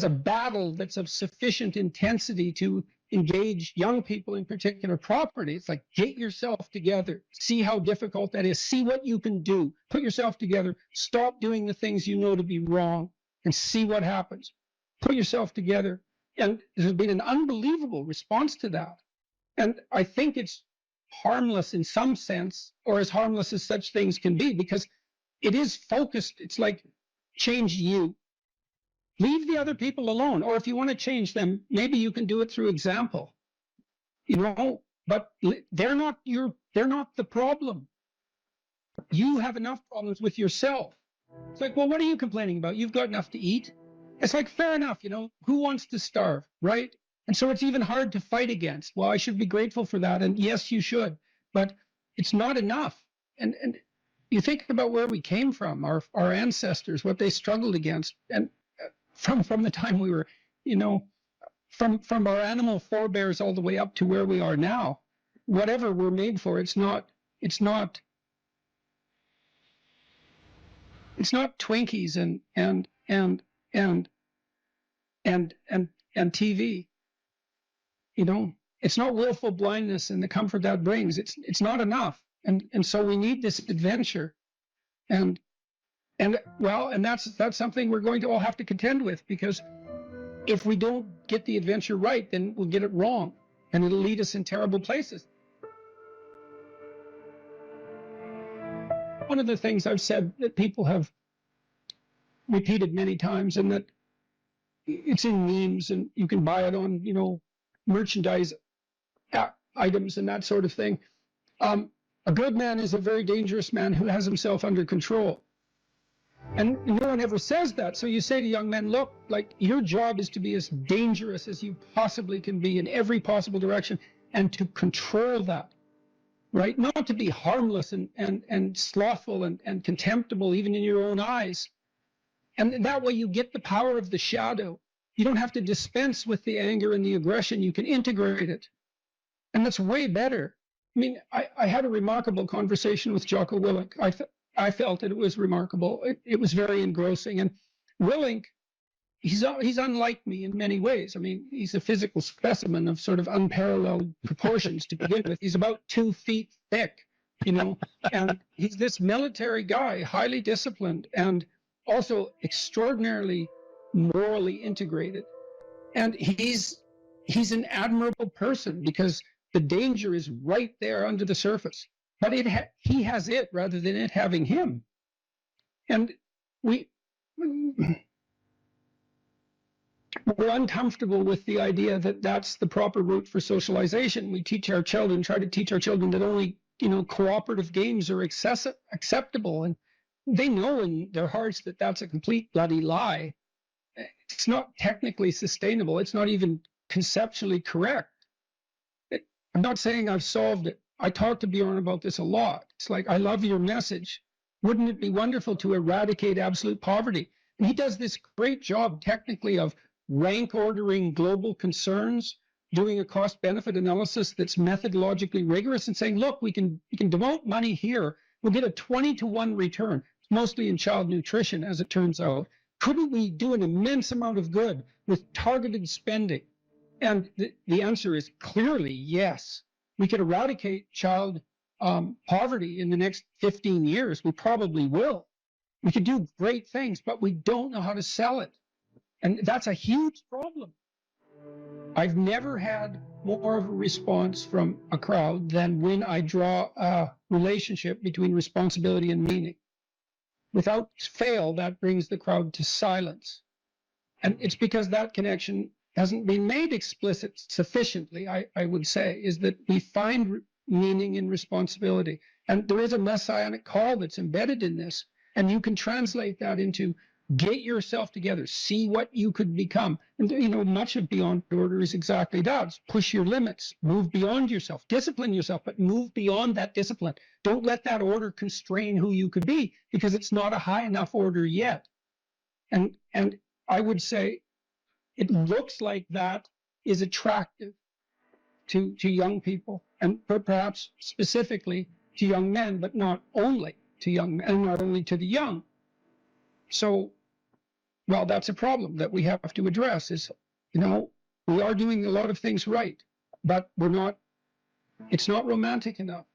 battle that's of sufficient intensity to engage young people, in particular property. It's like, get yourself together, see how difficult that is, see what you can do, put yourself together, stop doing the things you know to be wrong, and see what happens. Put yourself together. And there's been an unbelievable response to that. And I think it's harmless in some sense, or as harmless as such things can be, because it is focused. It's like, change you. Leave the other people alone. Or if you want to change them, maybe you can do it through example. You know, but they're not the problem. You have enough problems with yourself. It's like, well, what are you complaining about? You've got enough to eat. It's like, fair enough, you know, who wants to starve, right? And so it's even hard to fight against. Well, I should be grateful for that. And yes, you should, but it's not enough. And you think about where we came from, our ancestors, what they struggled against, and from the time we were, you know, from our animal forebears all the way up to where we are now, whatever we're made for, it's not Twinkies and TV. You know, it's not willful blindness and the comfort that brings. It's not enough. And so we need this adventure, and that's something we're going to all have to contend with, because if we don't get the adventure right, then we'll get it wrong, and it'll lead us in terrible places. One of the things I've said that people have repeated many times, and that it's in memes, and you can buy it on, you know, merchandise items and that sort of thing. A good man is a very dangerous man who has himself under control. And no one ever says that. So you say to young men, look, like, your job is to be as dangerous as you possibly can be in every possible direction, and to control that, right? Not to be harmless and slothful and contemptible even in your own eyes. And that way you get the power of the shadow. You don't have to dispense with the anger and the aggression. You can integrate it. And that's way better. I mean, I had a remarkable conversation with Jocko Willink. I felt that it was remarkable. It was very engrossing. And Willink, he's unlike me in many ways. I mean, he's a physical specimen of sort of unparalleled proportions to begin with. He's about 2 feet thick, you know, and he's this military guy, highly disciplined and also extraordinarily morally integrated. And he's an admirable person because the danger is right there under the surface. But he has it rather than it having him. And we're uncomfortable with the idea that that's the proper route for socialization. We try to teach our children that only, you know, cooperative games are acceptable. And they know in their hearts that that's a complete bloody lie. It's not technically sustainable. It's not even conceptually correct. I'm not saying I've solved it. I talk to Bjorn about this a lot. It's like, I love your message. Wouldn't it be wonderful to eradicate absolute poverty? And he does this great job technically of rank ordering global concerns, doing a cost-benefit analysis that's methodologically rigorous and saying, look, we can devote money here. We'll get a 20-to-1 return, mostly in child nutrition, as it turns out. Couldn't we do an immense amount of good with targeted spending? And the answer is clearly yes. We could eradicate child poverty in the next 15 years. We probably will. We could do great things, but we don't know how to sell it. And that's a huge problem. I've never had more of a response from a crowd than when I draw a relationship between responsibility and meaning. Without fail, that brings the crowd to silence. And it's because that connection hasn't been made explicit sufficiently, I would say, is that we find meaning in responsibility. And there is a messianic call that's embedded in this. And you can translate that into get yourself together, see what you could become. And, you know, much of Beyond Order is exactly that. It's push your limits, move beyond yourself, discipline yourself, but move beyond that discipline. Don't let that order constrain who you could be, because it's not a high enough order yet. And I would say it looks like that is attractive to young people, and perhaps specifically to young men, but not only to young men, and not only to the young. So, well, that's a problem that we have to address is, you know, we are doing a lot of things right, but it's not romantic enough.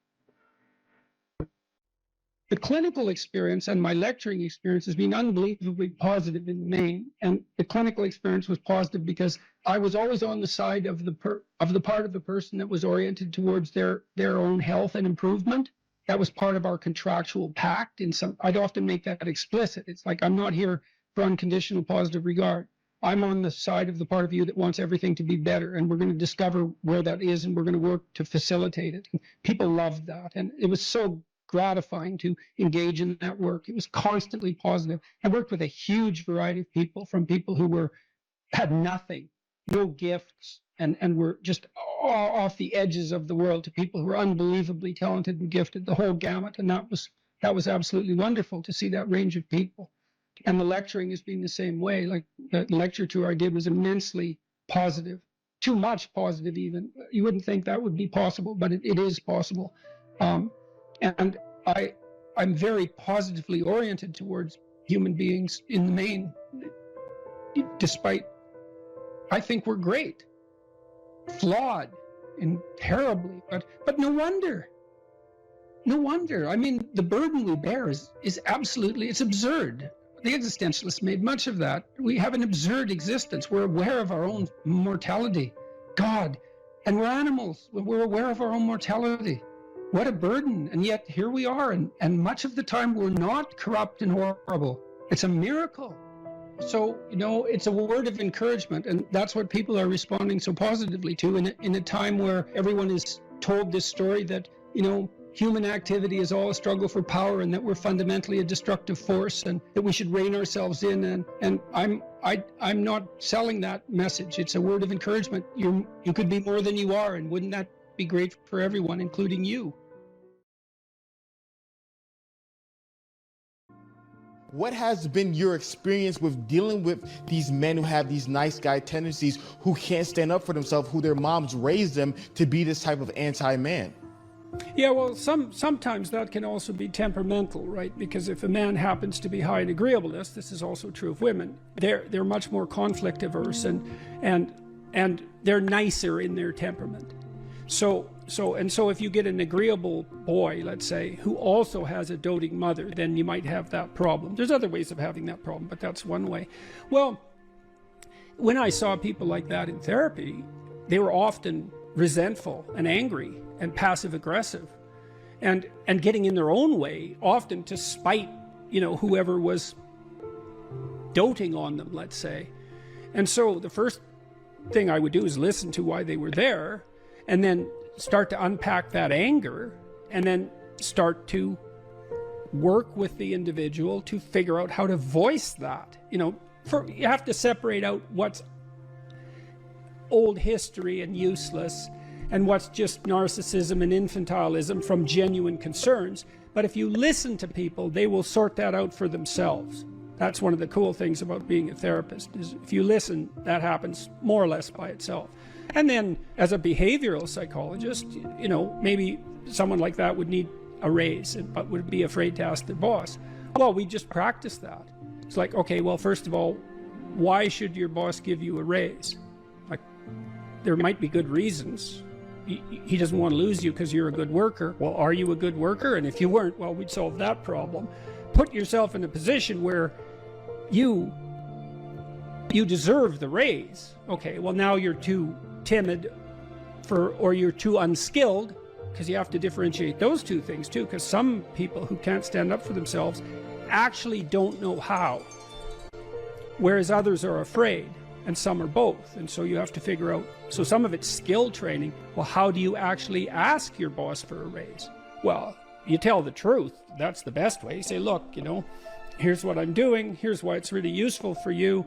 The clinical experience and my lecturing experience has been unbelievably positive in the main. And the clinical experience was positive because I was always on the side of the part of the person that was oriented towards their own health and improvement. That was part of our contractual pact. I'd often make that explicit. It's like, I'm not here for unconditional positive regard. I'm on the side of the part of you that wants everything to be better, and we're going to discover where that is, and we're going to work to facilitate it. And people loved that, and it was so gratifying to engage in that work. It was constantly positive. I worked with a huge variety of people, from people who had nothing, no gifts, and were just off the edges of the world, to people who were unbelievably talented and gifted, the whole gamut. And that was absolutely wonderful to see that range of people. And the lecturing has been the same way. Like the lecture tour I did was immensely positive, too much positive even. You wouldn't think that would be possible, but it is possible. And I'm very positively oriented towards human beings in the main, despite I think we're great, flawed and terribly, but no wonder. No wonder. I mean, the burden we bear is absolutely, it's absurd. The existentialists made much of that. We have an absurd existence. We're aware of our own mortality. God, and we're animals. We're aware of our own mortality. What a burden. And yet here we are. And much of the time we're not corrupt and horrible. It's a miracle. So, you know, it's a word of encouragement. And that's what people are responding so positively to in a time where everyone is told this story that, you know, human activity is all a struggle for power, and that we're fundamentally a destructive force, and that we should rein ourselves in. And I'm not selling that message. It's a word of encouragement. You could be more than you are, and wouldn't that be great for everyone, including you? What has been your experience with dealing with these men who have these nice guy tendencies, who can't stand up for themselves, who their moms raised them to be this type of anti-man? Yeah, well, sometimes that can also be temperamental, right? Because if a man happens to be high in agreeableness, this is also true of women. They're much more conflict averse and they're nicer in their temperament. So if you get an agreeable boy, let's say, who also has a doting mother, then you might have that problem. There's other ways of having that problem, but that's one way. Well, when I saw people like that in therapy, they were often resentful and angry and passive aggressive and getting in their own way, often to spite, whoever was doting on them, let's say. And so the first thing I would do is listen to why they were there, and then start to unpack that anger, and then start to work with the individual to figure out how to voice that. You have to separate out what's old history and useless and what's just narcissism and infantilism from genuine concerns. But if you listen to people, they will sort that out for themselves. That's one of the cool things about being a therapist, is if you listen, that happens more or less by itself. And then as a behavioral psychologist, maybe someone like that would need a raise, but would be afraid to ask their boss. Well, we just practice that. It's like, okay, well, first of all, why should your boss give you a raise? Like, there might be good reasons. He doesn't want to lose you because you're a good worker. Well, are you a good worker? And if you weren't, well, we'd solve that problem. Put yourself in a position where you deserve the raise. Okay, well, now you're too timid or you're too unskilled, because you have to differentiate those two things too, because some people who can't stand up for themselves actually don't know how, whereas others are afraid, and some are both. And so you have to figure out, so some of it's skill training. Well, how do you actually ask your boss for a raise? Well, you tell the truth. That's the best way. You say, look, here's what I'm doing. Here's why it's really useful for you.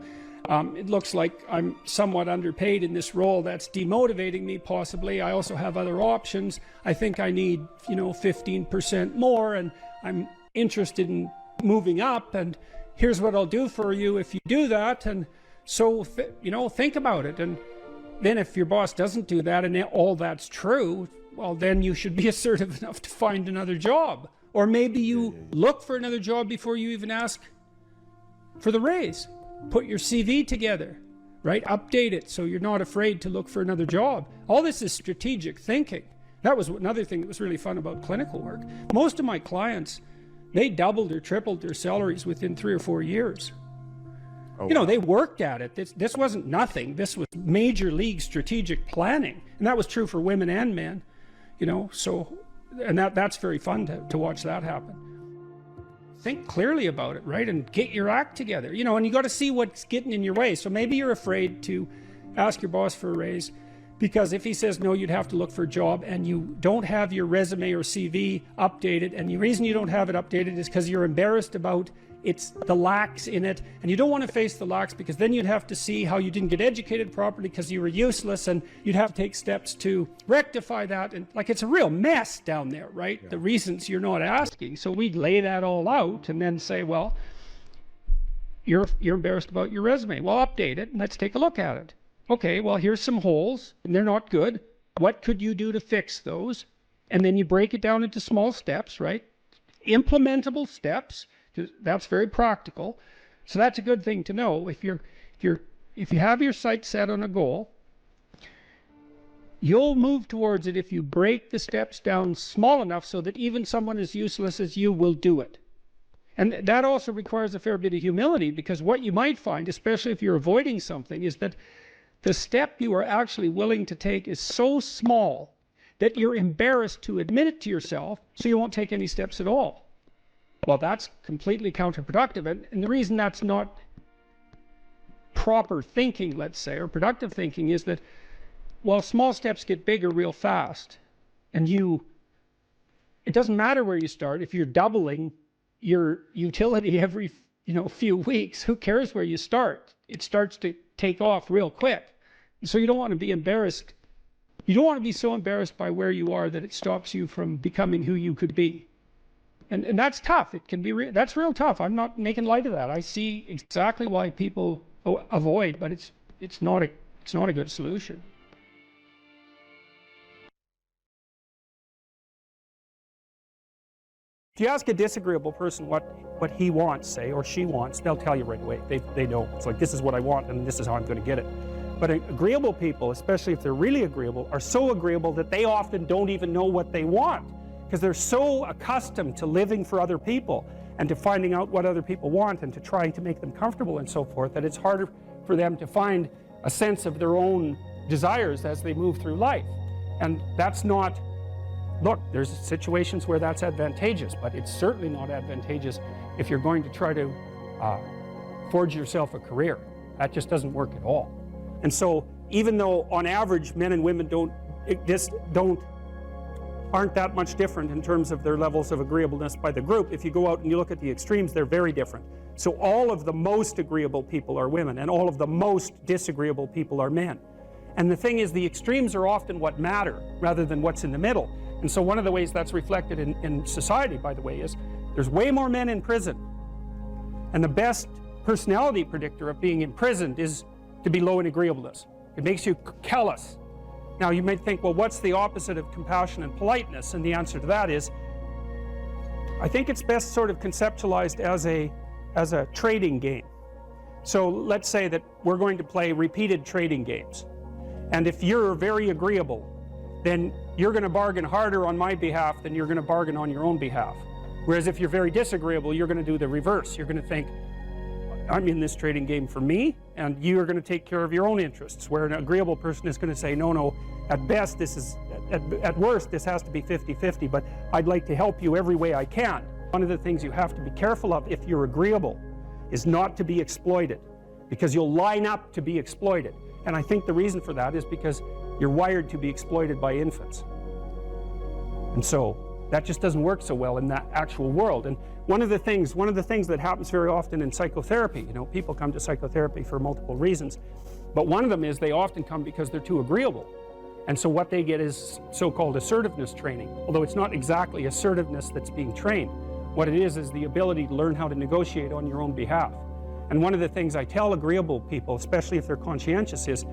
It looks like I'm somewhat underpaid in this role. That's demotivating me, possibly. I also have other options. I think I need, 15% more, and I'm interested in moving up, and here's what I'll do for you if you do that. And so, think about it. And then if your boss doesn't do that and all that's true, well, then you should be assertive enough to find another job. Or maybe you look for another job before you even ask for the raise. Put your CV together, right? Update it so you're not afraid to look for another job. All this is strategic thinking. That was another thing that was really fun about clinical work. Most of my clients, they doubled or tripled their salaries within 3 or 4 years. They worked at it. This wasn't nothing. This was major league strategic planning. And that was true for women and men, and that's very fun to watch that happen. Think clearly about it, right? And get your act together, and you got to see what's getting in your way. So maybe you're afraid to ask your boss for a raise because if he says no, you'd have to look for a job, and you don't have your resume or CV updated. And the reason you don't have it updated is because you're embarrassed about the lacks in it, and you don't want to face the lacks because then you'd have to see how you didn't get educated properly because you were useless, and you'd have to take steps to rectify that. And it's a real mess down there, right? Yeah. The reasons you're not asking. So we'd lay that all out and then say, well, you're embarrassed about your resume. Well, update it and let's take a look at it. Okay, well, here's some holes and they're not good. What could you do to fix those? And then you break it down into small steps, right? Implementable steps. That's very practical. So that's a good thing to know. If you have your sights set on a goal, you'll move towards it if you break the steps down small enough so that even someone as useless as you will do it. And that also requires a fair bit of humility, because what you might find, especially if you're avoiding something, is that the step you are actually willing to take is so small that you're embarrassed to admit it to yourself, so you won't take any steps at all. Well, that's completely counterproductive. And the reason that's not proper thinking, let's say, or productive thinking, is that, well, small steps get bigger real fast. And it doesn't matter where you start. If you're doubling your utility every few weeks, who cares where you start? It starts to take off real quick. So you don't want to be embarrassed. You don't want to be so embarrassed by where you are that it stops you from becoming who you could be. And that's tough. It can be that's real tough. I'm not making light of that. I see exactly why people avoid, but it's not a good solution. If you ask a disagreeable person what he wants, say, or she wants, they'll tell you right away. They know. It's like, this is what I want and this is how I'm going to get it. But agreeable people, especially if they're really agreeable, are so agreeable that they often don't even know what they want, because they're so accustomed to living for other people and to finding out what other people want and to trying to make them comfortable and so forth, that it's harder for them to find a sense of their own desires as they move through life. And that's not, look, there's situations where that's advantageous, but it's certainly not advantageous if you're going to try to forge yourself a career. That just doesn't work at all. And so even though on average men and women aren't that much different in terms of their levels of agreeableness by the group, if you go out and you look at the extremes, they're very different. So all of the most agreeable people are women, and all of the most disagreeable people are men. And the thing is, the extremes are often what matter rather than what's in the middle. And so one of the ways that's reflected in society, by the way, is there's way more men in prison. And the best personality predictor of being imprisoned is to be low in agreeableness. It makes you callous. Now you might think, well, what's the opposite of compassion and politeness? And the answer to that is, I think it's best sort of conceptualized as a trading game. So let's say that we're going to play repeated trading games. And if you're very agreeable, then you're going to bargain harder on my behalf than you're going to bargain on your own behalf. Whereas if you're very disagreeable, you're going to do the reverse. You're going to think, I'm in this trading game for me, and you're going to take care of your own interests. Where an agreeable person is going to say, no, at best, at worst, this has to be 50-50, but I'd like to help you every way I can. One of the things you have to be careful of if you're agreeable is not to be exploited, because you'll line up to be exploited. And I think the reason for that is because you're wired to be exploited by infants. And so that just doesn't work so well in that actual world. And one of the things that happens very often in psychotherapy, people come to psychotherapy for multiple reasons, but one of them is they often come because they're too agreeable. And so what they get is so-called assertiveness training, although it's not exactly assertiveness that's being trained. What it is the ability to learn how to negotiate on your own behalf. And one of the things I tell agreeable people, especially if they're conscientious, is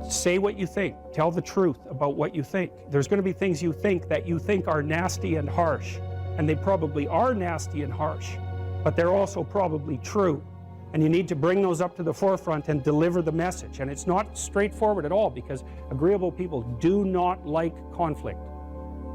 say what you think. Tell the truth about what you think. There's going to be things you think that you think are nasty and harsh, and they probably are nasty and harsh, but they're also probably true. And you need to bring those up to the forefront and deliver the message. And it's not straightforward at all, because agreeable people do not like conflict.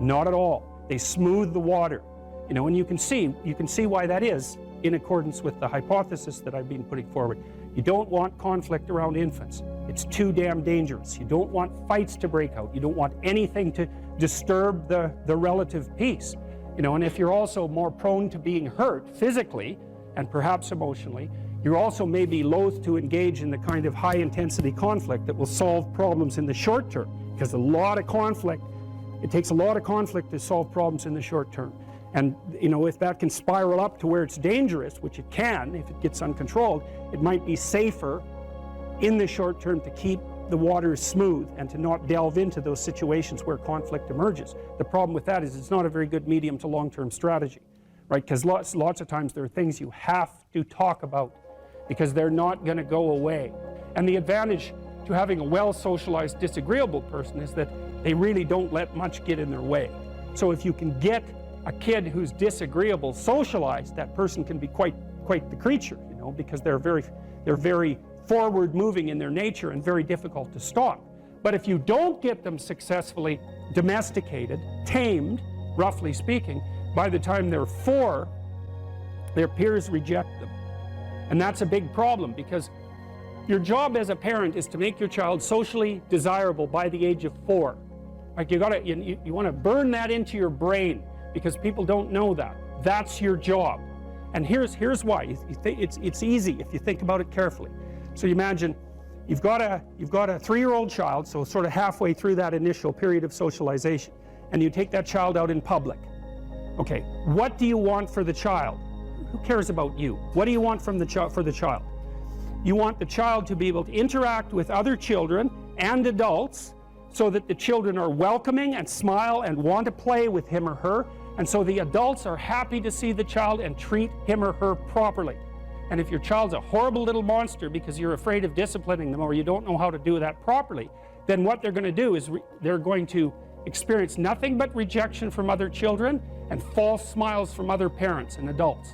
Not at all. They smooth the water. And you can see why that is in accordance with the hypothesis that I've been putting forward. You don't want conflict around infants. It's too damn dangerous. You don't want fights to break out. You don't want anything to disturb the relative peace. And if you're also more prone to being hurt physically and perhaps emotionally, you're also maybe loath to engage in the kind of high-intensity conflict that will solve problems in the short term, because it takes a lot of conflict to solve problems in the short term. And if that can spiral up to where it's dangerous, which it can if it gets uncontrolled, it might be safer in the short term to keep the waters smooth and to not delve into those situations where conflict emerges. The problem with that is it's not a very good medium to long-term strategy, right? Because lots of times there are things you have to talk about because they're not going to go away. And the advantage to having a well-socialized disagreeable person is that they really don't let much get in their way. So if you can get a kid who's disagreeable socialized, that person can be quite the creature, because they're very forward-moving in their nature and very difficult to stop. But if you don't get them successfully domesticated, tamed, roughly speaking, by the time they're 4, their peers reject them. And that's a big problem, because your job as a parent is to make your child socially desirable by the age of 4. Like you want to burn that into your brain, because people don't know that. That's your job. And here's why. It's easy if you think about it carefully. So you imagine you've got a 3-year-old child, so sort of halfway through that initial period of socialization, and you take that child out in public. Okay, what do you want for the child? Who cares about you? What do you want for the child? You want the child to be able to interact with other children and adults so that the children are welcoming and smile and want to play with him or her, and so the adults are happy to see the child and treat him or her properly. And if your child's a horrible little monster because you're afraid of disciplining them or you don't know how to do that properly, then what they're going to do is they're going to experience nothing but rejection from other children and false smiles from other parents and adults.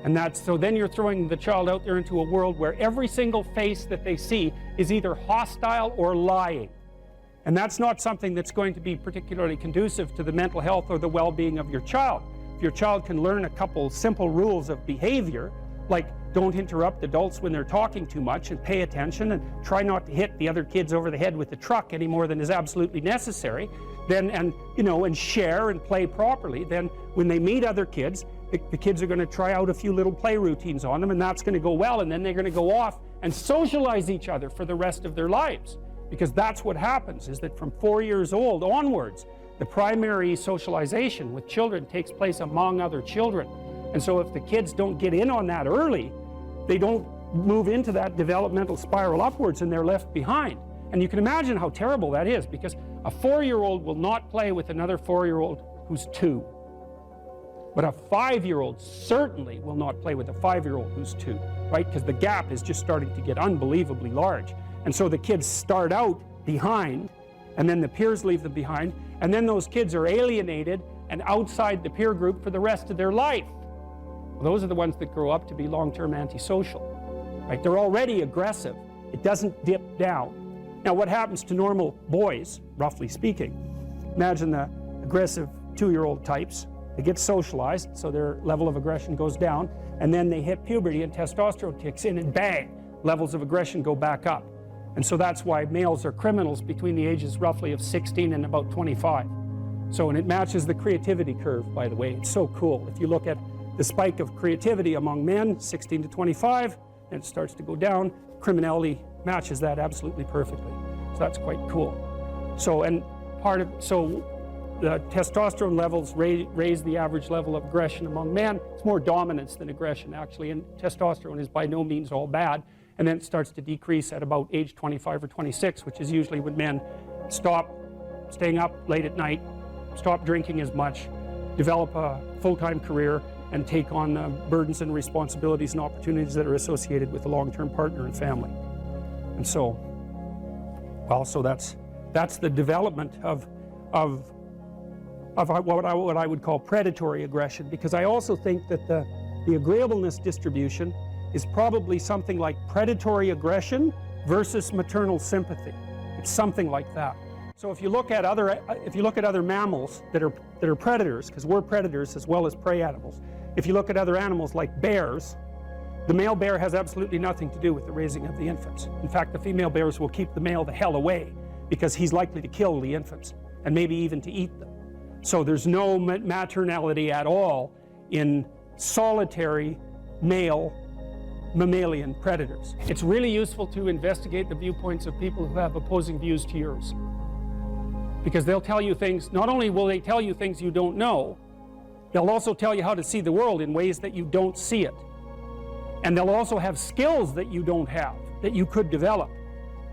And so then you're throwing the child out there into a world where every single face that they see is either hostile or lying. And that's not something that's going to be particularly conducive to the mental health or the well-being of your child. If your child can learn a couple simple rules of behavior, like don't interrupt adults when they're talking too much and pay attention and try not to hit the other kids over the head with the truck any more than is absolutely necessary, then, and share and play properly, then when they meet other kids, the kids are going to try out a few little play routines on them, and that's going to go well, and then they're going to go off and socialize each other for the rest of their lives. Because that's what happens, is that from 4 years old onwards, the primary socialization with children takes place among other children. And so if the kids don't get in on that early, they don't move into that developmental spiral upwards and they're left behind. And you can imagine how terrible that is, because a 4-year-old will not play with another 4-year-old who's 2. But a 5-year-old certainly will not play with a 5-year-old who's 2, right? Because the gap is just starting to get unbelievably large. And so the kids start out behind, and then the peers leave them behind, and then those kids are alienated and outside the peer group for the rest of their life. Well, those are the ones that grow up to be long-term antisocial, right? They're already aggressive. It doesn't dip down. Now, what happens to normal boys, roughly speaking? Imagine the aggressive 2-year-old types. They get socialized, so their level of aggression goes down, and then they hit puberty and testosterone kicks in, and bang, levels of aggression go back up. And so that's why males are criminals between the ages roughly of 16 and about 25. So, and it matches the creativity curve, by the way. It's so cool. If you look at the spike of creativity among men, 16 to 25, then it starts to go down. Criminality matches that absolutely perfectly. So that's quite cool. So, and the testosterone levels raise the average level of aggression among men. It's more dominance than aggression, actually, and testosterone is by no means all bad. And then it starts to decrease at about age 25 or 26, which is usually when men stop staying up late at night, stop drinking as much, develop a full-time career, and take on the burdens and responsibilities and opportunities that are associated with a long-term partner and family. And so, well, so that's the development of what I would call predatory aggression, because I also think that the agreeableness distribution is probably something like predatory aggression versus maternal sympathy. It's something like that. So if you look at other mammals that are predators, because we're predators as well as prey animals, if you look at other animals like bears, the male bear has absolutely nothing to do with the raising of the infants. In fact, the female bears will keep the male the hell away because he's likely to kill the infants and maybe even to eat them. So there's no maternality at all in solitary male mammalian predators. It's really useful to investigate the viewpoints of people who have opposing views to yours, because they'll tell you things. Not only will they tell you things you don't know, they'll also tell you how to see the world in ways that you don't see it. And they'll also have skills that you don't have, that you could develop.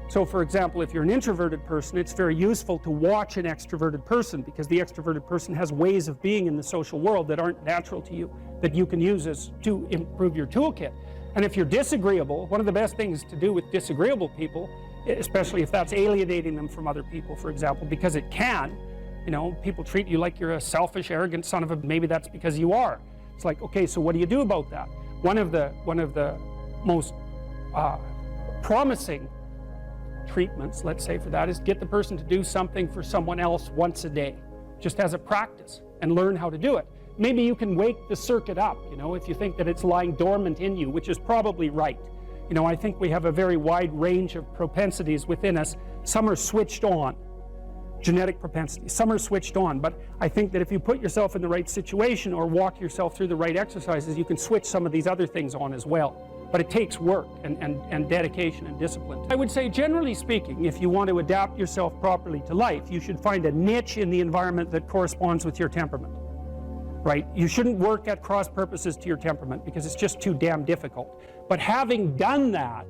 So for example, if you're an introverted person, it's very useful to watch an extroverted person, because the extroverted person has ways of being in the social world that aren't natural to you, that you can use to improve your toolkit. And if you're disagreeable, one of the best things to do with disagreeable people, especially if that's alienating them from other people, for example, because it can, people treat you like you're a selfish, arrogant son of a, maybe that's because you are. It's like, okay, so what do you do about that? One of the most promising treatments, let's say, for that is get the person to do something for someone else once a day, just as a practice, and learn how to do it. Maybe you can wake the circuit up, if you think that it's lying dormant in you, which is probably right. I think we have a very wide range of propensities within us. Some are switched on, genetic propensities. Some are switched on, but I think that if you put yourself in the right situation or walk yourself through the right exercises, you can switch some of these other things on as well. But it takes work and dedication and discipline. I would say, generally speaking, if you want to adapt yourself properly to life, you should find a niche in the environment that corresponds with your temperament. Right? You shouldn't work at cross purposes to your temperament because it's just too damn difficult. But having done that,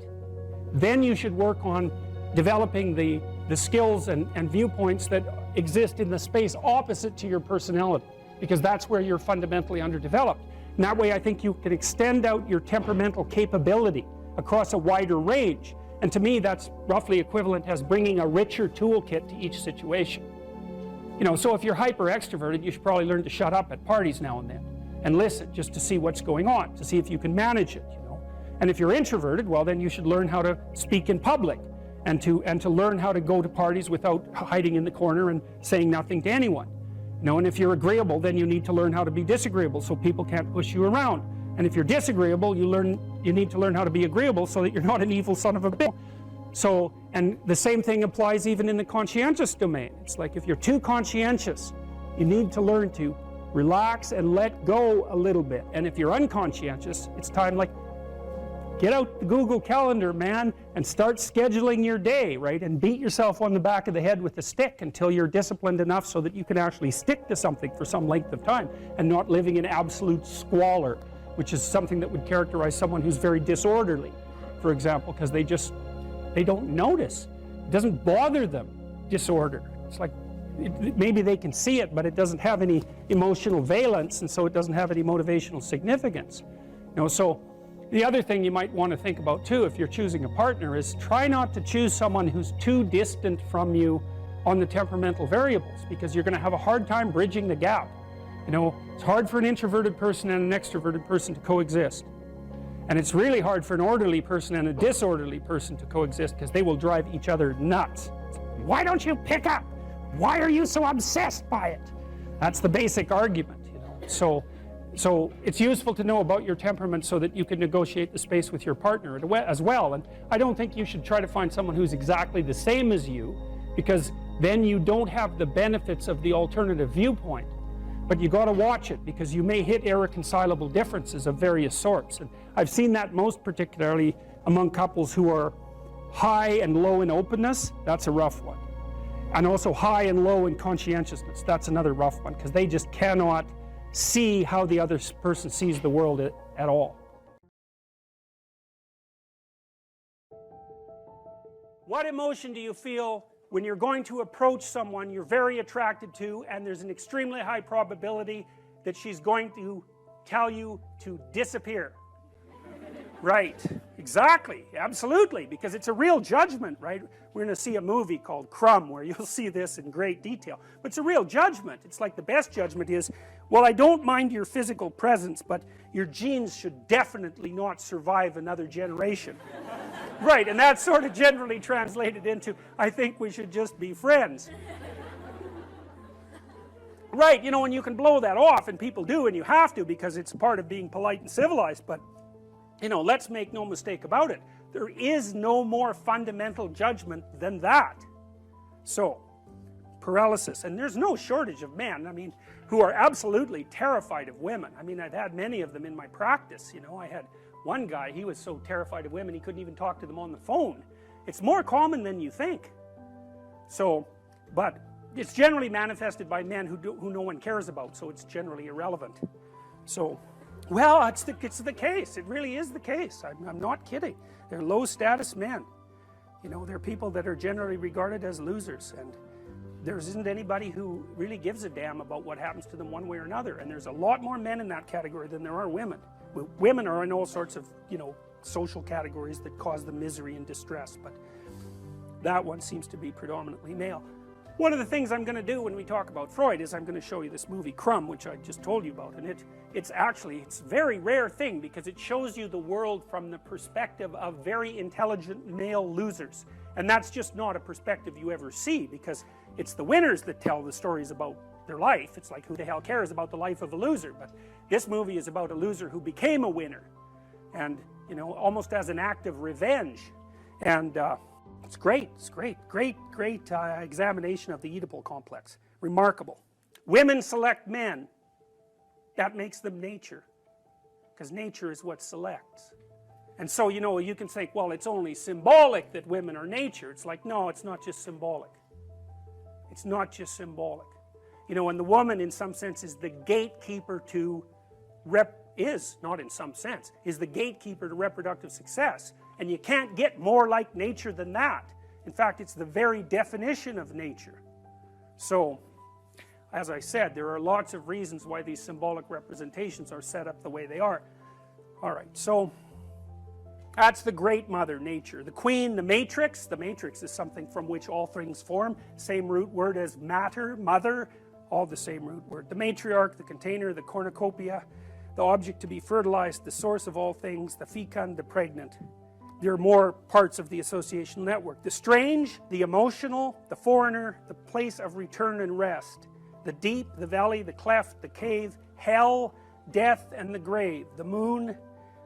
then you should work on developing the skills and viewpoints that exist in the space opposite to your personality, because that's where you're fundamentally underdeveloped. And that way I think you can extend out your temperamental capability across a wider range. And to me, that's roughly equivalent as bringing a richer toolkit to each situation. You know, so if you're hyper extroverted, you should probably learn to shut up at parties now and then and listen just to see what's going on, to see if you can manage it, you know. And if you're introverted, well, then you should learn how to speak in public and to learn how to go to parties without hiding in the corner and saying nothing to anyone. You know, and if you're agreeable, then you need to learn how to be disagreeable so people can't push you around. And if you're disagreeable, you need to learn how to be agreeable so that you're not an evil son of a bitch. So, and the same thing applies even in the conscientious domain. It's like if you're too conscientious, you need to learn to relax and let go a little bit. And if you're unconscientious, it's time, like, get out the Google Calendar, man, and start scheduling your day, right? And beat yourself on the back of the head with a stick until you're disciplined enough so that you can actually stick to something for some length of time and not living in absolute squalor, which is something that would characterize someone who's very disorderly, for example, because they don't notice. It doesn't bother them, disorder. It's like, maybe they can see it, but it doesn't have any emotional valence, and so it doesn't have any motivational significance. You know, so the other thing you might want to think about too, if you're choosing a partner, is try not to choose someone who's too distant from you on the temperamental variables, because you're going to have a hard time bridging the gap. You know, it's hard for an introverted person and an extroverted person to coexist. And it's really hard for an orderly person and a disorderly person to coexist, because they will drive each other nuts. Why don't you pick up? Why are you so obsessed by it? That's the basic argument, you know. So it's useful to know about your temperament so that you can negotiate the space with your partner as well. And I don't think you should try to find someone who's exactly the same as you, because then you don't have the benefits of the alternative viewpoint. But you got to watch it, because you may hit irreconcilable differences of various sorts. And I've seen that most particularly among couples who are high and low in openness. That's a rough one. And also high and low in conscientiousness. That's another rough one, because they just cannot see how the other person sees the world at all. What emotion do you feel when you're going to approach someone you're very attracted to, and there's an extremely high probability that she's going to tell you to disappear? Right, exactly, absolutely, because it's a real judgment, right? We're going to see a movie called Crumb where you'll see this in great detail. But it's a real judgment. It's like the best judgment is, well, I don't mind your physical presence, but your genes should definitely not survive another generation. Right, and that's sort of generally translated into, I think we should just be friends. Right, you know, and you can blow that off, and people do, and you have to, because it's part of being polite and civilized, but you know, let's make no mistake about it. There is no more fundamental judgment than that. So, paralysis. And there's no shortage of men, I mean, who are absolutely terrified of women. I mean, I've had many of them in my practice, you know. I had one guy, he was so terrified of women he couldn't even talk to them on the phone. It's more common than you think. So, but it's generally manifested by men who no one cares about, so it's generally irrelevant. So, well, it's the case. It really is the case. I'm not kidding. They're low status men. You know, they're people that are generally regarded as losers, and there isn't anybody who really gives a damn about what happens to them one way or another. And there's a lot more men in that category than there are women. Women are in all sorts of, you know, social categories that cause them misery and distress, but that one seems to be predominantly male. One of the things I'm going to do when we talk about Freud is I'm going to show you this movie Crumb, which I just told you about, and it's a very rare thing, because it shows you the world from the perspective of very intelligent male losers. And that's just not a perspective you ever see, because it's the winners that tell the stories about their life. It's like, who the hell cares about the life of a loser? But this movie is about a loser who became a winner, and, you know, almost as an act of revenge. And it's great, great examination of the Oedipal complex. Remarkable. Women select men. That makes them nature, because nature is what selects. And so, you know, you can think, well, it's only symbolic that women are nature. It's like, no, it's not just symbolic. It's not just symbolic. You know, and the woman, in some sense, is the gatekeeper to not in some sense, is the gatekeeper to reproductive success. And you can't get more like nature than that. In fact, it's the very definition of nature. So, as I said, there are lots of reasons why these symbolic representations are set up the way they are. All right, so That's the great mother, nature. The queen, the matrix. The matrix is something from which all things form. Same root word as matter, mother, all the same root word. The matriarch, the container, the cornucopia, the object to be fertilized, the source of all things, the fecund, the pregnant. There are more parts of the associational network. The strange, the emotional, the foreigner, the place of return and rest. The deep, the valley, the cleft, the cave, hell, death, and the grave. The moon,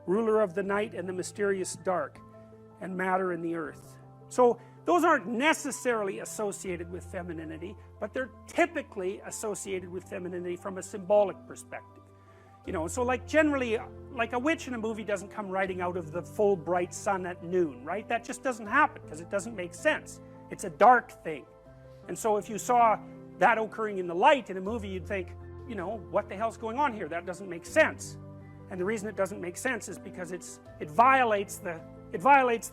ruler of the night and the mysterious dark, and matter and the earth. So those aren't necessarily associated with femininity, but they're typically associated with femininity from a symbolic perspective. You know, so like generally, like a witch in a movie doesn't come riding out of the full bright sun at noon, right? That just doesn't happen because it doesn't make sense. It's a dark thing. And so if you saw that occurring in the light in a movie, you'd think, you know, what the hell's going on here? That doesn't make sense. And the reason it doesn't make sense is because it violates the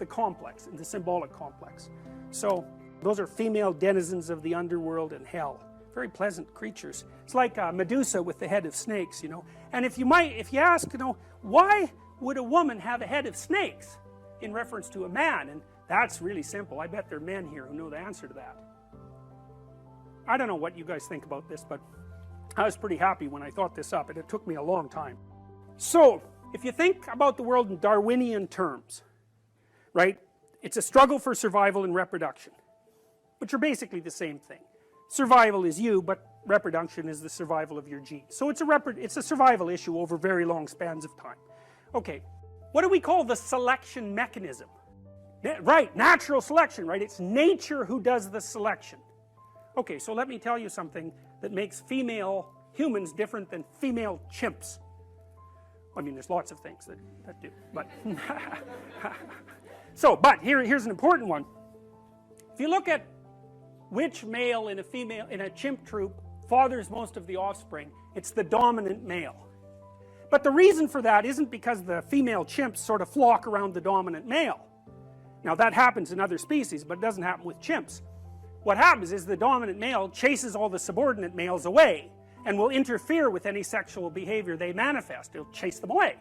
complex, the symbolic complex. So those are female denizens of the underworld and hell. Very pleasant creatures. It's like Medusa with the head of snakes, you know. And if you ask, you know, why would a woman have a head of snakes in reference to a man? And that's really simple. I bet there are men here who know the answer to that. I don't know what you guys think about this, but I was pretty happy when I thought this up, and it took me a long time. So, if you think about the world in Darwinian terms, right, it's a struggle for survival and reproduction, which are basically the same thing. Survival is you, but reproduction is the survival of your genes. So it's a survival issue over very long spans of time. Okay, what do we call the selection mechanism? Right, natural selection, right? It's nature who does the selection. Okay, so let me tell you something that makes female humans different than female chimps. I mean, there's lots of things that do, but but here's an important one. If you look at which male in a chimp troop fathers most of the offspring, it's the dominant male. But the reason for that isn't because the female chimps sort of flock around the dominant male. Now that happens in other species, but it doesn't happen with chimps. What happens is the dominant male chases all the subordinate males away and will interfere with any sexual behavior they manifest. It'll chase them away.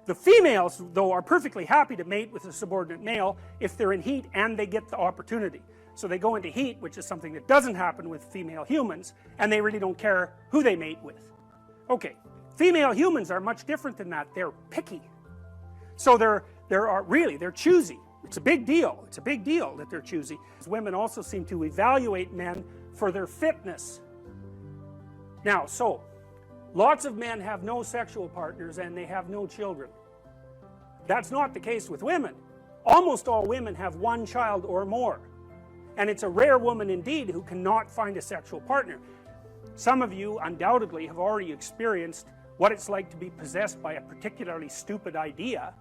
The females, though, are perfectly happy to mate with a subordinate male if they're in heat and they get the opportunity. So they go into heat, which is something that doesn't happen with female humans, and they really don't care who they mate with. Okay, female humans are much different than that. They're picky. So they're choosy. It's a big deal. It's a big deal that they're choosy. Women also seem to evaluate men for their fitness. Now, so, lots of men have no sexual partners and they have no children. That's not the case with women. Almost all women have one child or more. And it's a rare woman indeed who cannot find a sexual partner. Some of you undoubtedly have already experienced what it's like to be possessed by a particularly stupid idea.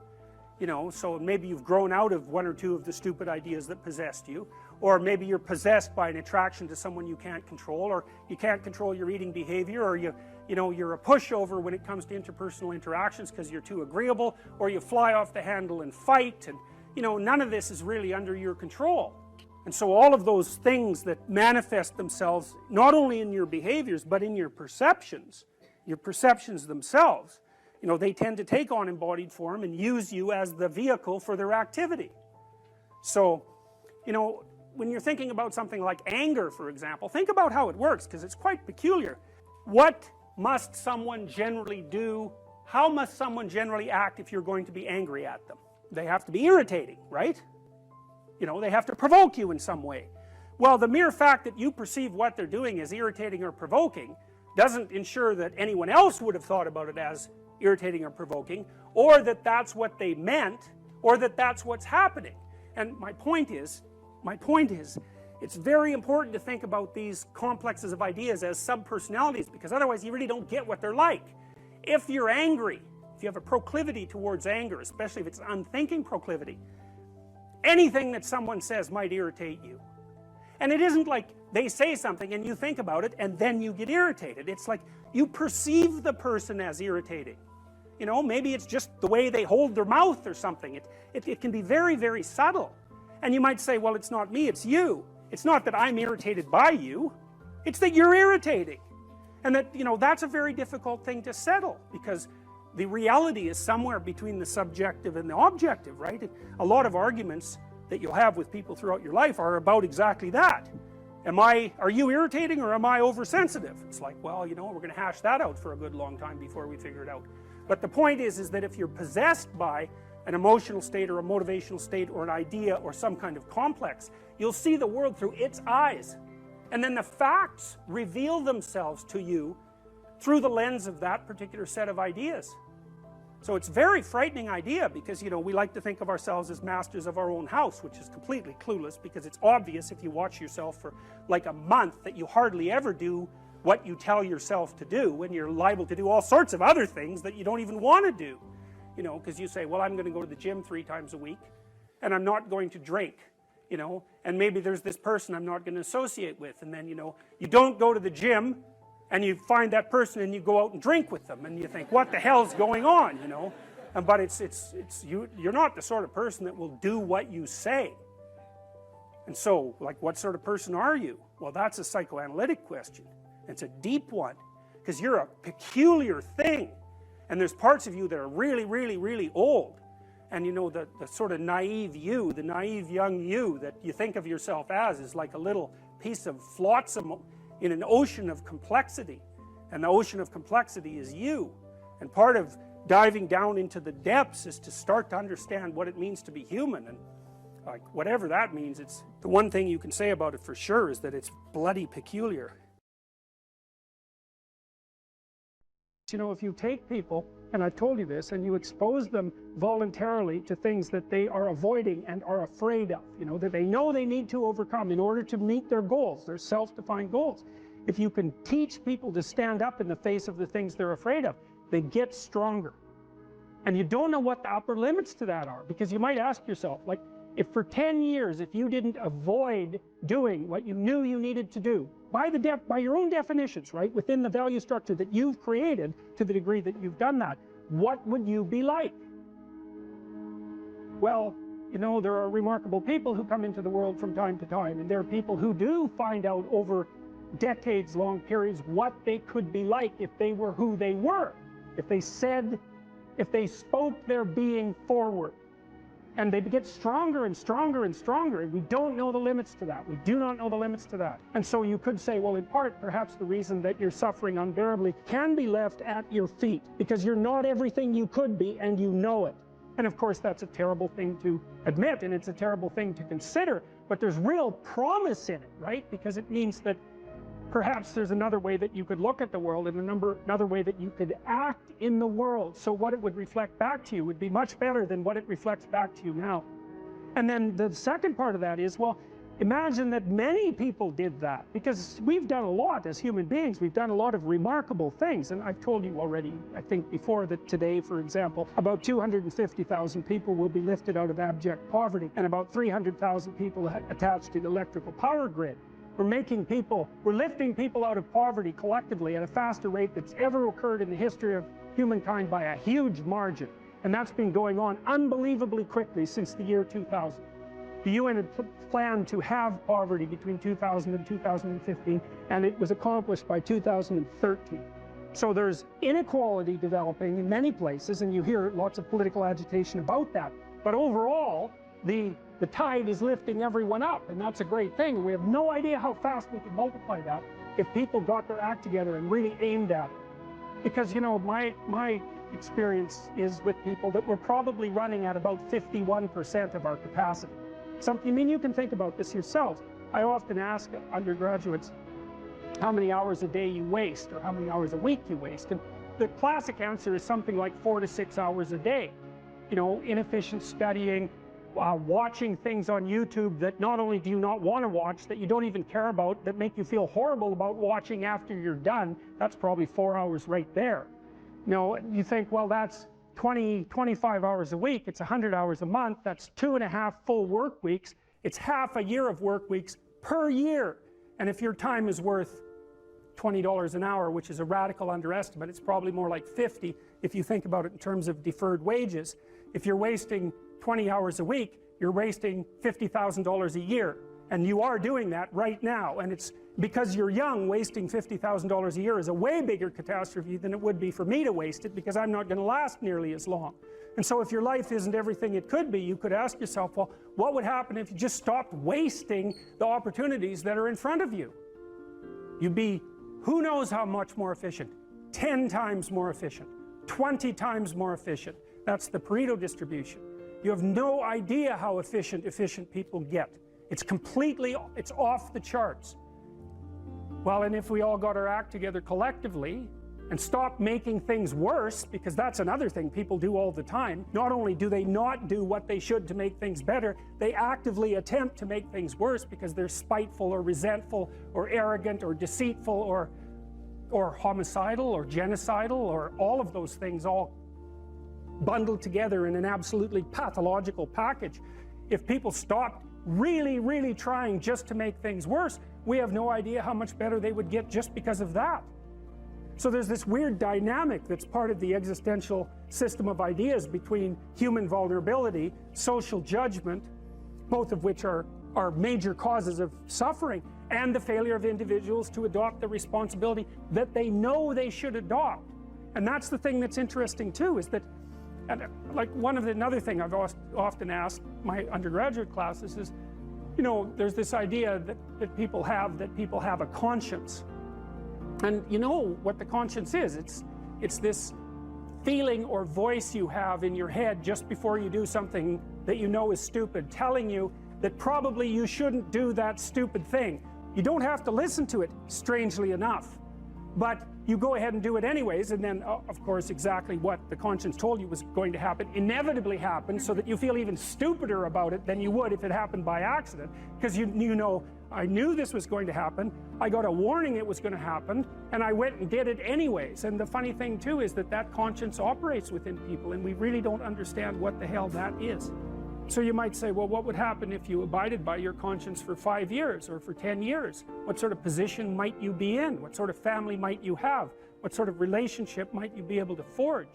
You know, so maybe you've grown out of one or two of the stupid ideas that possessed you, or maybe you're possessed by an attraction to someone you can't control, or you can't control your eating behavior, or you're a pushover when it comes to interpersonal interactions because you're too agreeable, or you fly off the handle and fight, and you know, none of this is really under your control. And so all of those things that manifest themselves not only in your behaviors but in your perceptions themselves, you know, they tend to take on embodied form and use you as the vehicle for their activity. So, you know, when you're thinking about something like anger, for example, think about how it works, because it's quite peculiar. What must someone generally do? How must someone generally act if you're going to be angry at them? They have to be irritating, right? You know, they have to provoke you in some way. Well, the mere fact that you perceive what they're doing as irritating or provoking doesn't ensure that anyone else would have thought about it as irritating or provoking, or that that's what they meant, or that that's what's happening. And my point is, it's very important to think about these complexes of ideas as sub-personalities, because otherwise you really don't get what they're like. If you're angry, if you have a proclivity towards anger, especially if it's an unthinking proclivity, anything that someone says might irritate you. And it isn't like they say something and you think about it and then you get irritated. It's like you perceive the person as irritating. You know, maybe it's just the way they hold their mouth or something. It can be very, very subtle. And you might say, well, it's not me, it's you. It's not that I'm irritated by you. It's that you're irritating. And that, you know, that's a very difficult thing to settle, because the reality is somewhere between the subjective and the objective, right? A lot of arguments that you'll have with people throughout your life are about exactly that. Are you irritating or am I oversensitive? It's like, well, you know, we're going to hash that out for a good long time before we figure it out. But the point is that if you're possessed by an emotional state or a motivational state or an idea or some kind of complex, you'll see the world through its eyes. And then the facts reveal themselves to you through the lens of that particular set of ideas. So it's a very frightening idea because, you know, we like to think of ourselves as masters of our own house, which is completely clueless because it's obvious if you watch yourself for like a month that you hardly ever do what you tell yourself to do, when you're liable to do all sorts of other things that you don't even want to do. You know, because you say, well, I'm going to go to the gym 3 times a week and I'm not going to drink, you know, and maybe there's this person I'm not going to associate with, and then, you know, you don't go to the gym and you find that person and you go out and drink with them and you think, what the hell's going on, you know? But you're not the sort of person that will do what you say. And so, like, what sort of person are you? Well, that's a psychoanalytic question. It's a deep one, because you're a peculiar thing. And there's parts of you that are really, really, really old. And you know, the sort of naive you, the naive young you that you think of yourself as is like a little piece of flotsam in an ocean of complexity. And the ocean of complexity is you. And part of diving down into the depths is to start to understand what it means to be human. And like, whatever that means, it's the one thing you can say about it for sure is that it's bloody peculiar. You know, if you take people, and I've told you this, and you expose them voluntarily to things that they are avoiding and are afraid of, you know, that they know they need to overcome in order to meet their goals, their self-defined goals. If you can teach people to stand up in the face of the things they're afraid of, they get stronger. And you don't know what the upper limits to that are, because you might ask yourself, like, if for 10 years, if you didn't avoid doing what you knew you needed to do, by your own definitions, right, within the value structure that you've created, to the degree that you've done that, what would you be like? Well, you know, there are remarkable people who come into the world from time to time, and there are people who do find out over decades-long periods what they could be like if they were who they were, if they spoke their being forward. And they get stronger and stronger and stronger, and we don't know the limits to that. We do not know the limits to that. And so you could say, well, in part, perhaps the reason that you're suffering unbearably can be left at your feet, because you're not everything you could be, and you know it. And of course, that's a terrible thing to admit, and it's a terrible thing to consider, but there's real promise in it, right? Because it means that perhaps there's another way that you could look at the world, and another way that you could act in the world. So what it would reflect back to you would be much better than what it reflects back to you now. And then the second part of that is, well, imagine that many people did that, because we've done a lot as human beings. We've done a lot of remarkable things. And I've told you already, I think before, that today, for example, about 250,000 people will be lifted out of abject poverty, and about 300,000 people attached to the electrical power grid. We're lifting people out of poverty collectively at a faster rate that's ever occurred in the history of humankind by a huge margin. And that's been going on unbelievably quickly since the year 2000. The UN had planned to have poverty between 2000 and 2015, and it was accomplished by 2013. So there's inequality developing in many places, and you hear lots of political agitation about that. But overall, the tide is lifting everyone up, and that's a great thing. We have no idea how fast we can multiply that if people got their act together and really aimed at it. Because, you know, my experience is with people that we're probably running at about 51% of our capacity. I mean, you can think about this yourself. I often ask undergraduates how many hours a day you waste, or how many hours a week you waste. And the classic answer is something like 4 to 6 hours a day. You know, inefficient studying, watching things on YouTube that not only do you not want to watch, that you don't even care about, that make you feel horrible about watching after you're done. That's probably 4 hours right there. You know, you think, well, that's 25 hours a week. It's 100 hours a month. That's 2.5 full work weeks. It's half a year of work weeks per year. And if your time is worth $20 an hour, which is a radical underestimate, it's probably more like 50 if you think about it in terms of deferred wages. If you're wasting 20 hours a week, you're wasting $50,000 a year. And you are doing that right now. And it's because you're young, wasting $50,000 a year is a way bigger catastrophe than it would be for me to waste it, because I'm not going to last nearly as long. And so if your life isn't everything it could be, you could ask yourself, well, what would happen if you just stopped wasting the opportunities that are in front of you? You'd be, who knows how much more efficient? 10 times more efficient, 20 times more efficient. That's the Pareto distribution. You have no idea how efficient people get. It's off the charts. Well, and if we all got our act together collectively and stopped making things worse, because that's another thing people do all the time. Not only do they not do what they should to make things better, they actively attempt to make things worse because they're spiteful or resentful or arrogant or deceitful or homicidal or genocidal or all of those things all bundled together in an absolutely pathological package. If people stopped really, really trying just to make things worse, we have no idea how much better they would get just because of that. So there's this weird dynamic that's part of the existential system of ideas between human vulnerability, social judgment, both of which are major causes of suffering, and the failure of individuals to adopt the responsibility that they know they should adopt. And that's the thing that's interesting too, is that, and like another thing I've often asked my undergraduate classes is, you know, there's this idea that people have a conscience. And you know what the conscience is. It's this feeling or voice you have in your head just before you do something that you know is stupid, telling you that probably you shouldn't do that stupid thing. You don't have to listen to it, strangely enough. But you go ahead and do it anyways, and then, of course, exactly what the conscience told you was going to happen inevitably happens, so that you feel even stupider about it than you would if it happened by accident. Because you know, I knew this was going to happen, I got a warning it was going to happen, and I went and did it anyways. And the funny thing, too, is that conscience operates within people, and we really don't understand what the hell that is. So you might say, well, what would happen if you abided by your conscience for 5 years or for 10 years? What sort of position might you be in? What sort of family might you have? What sort of relationship might you be able to forge?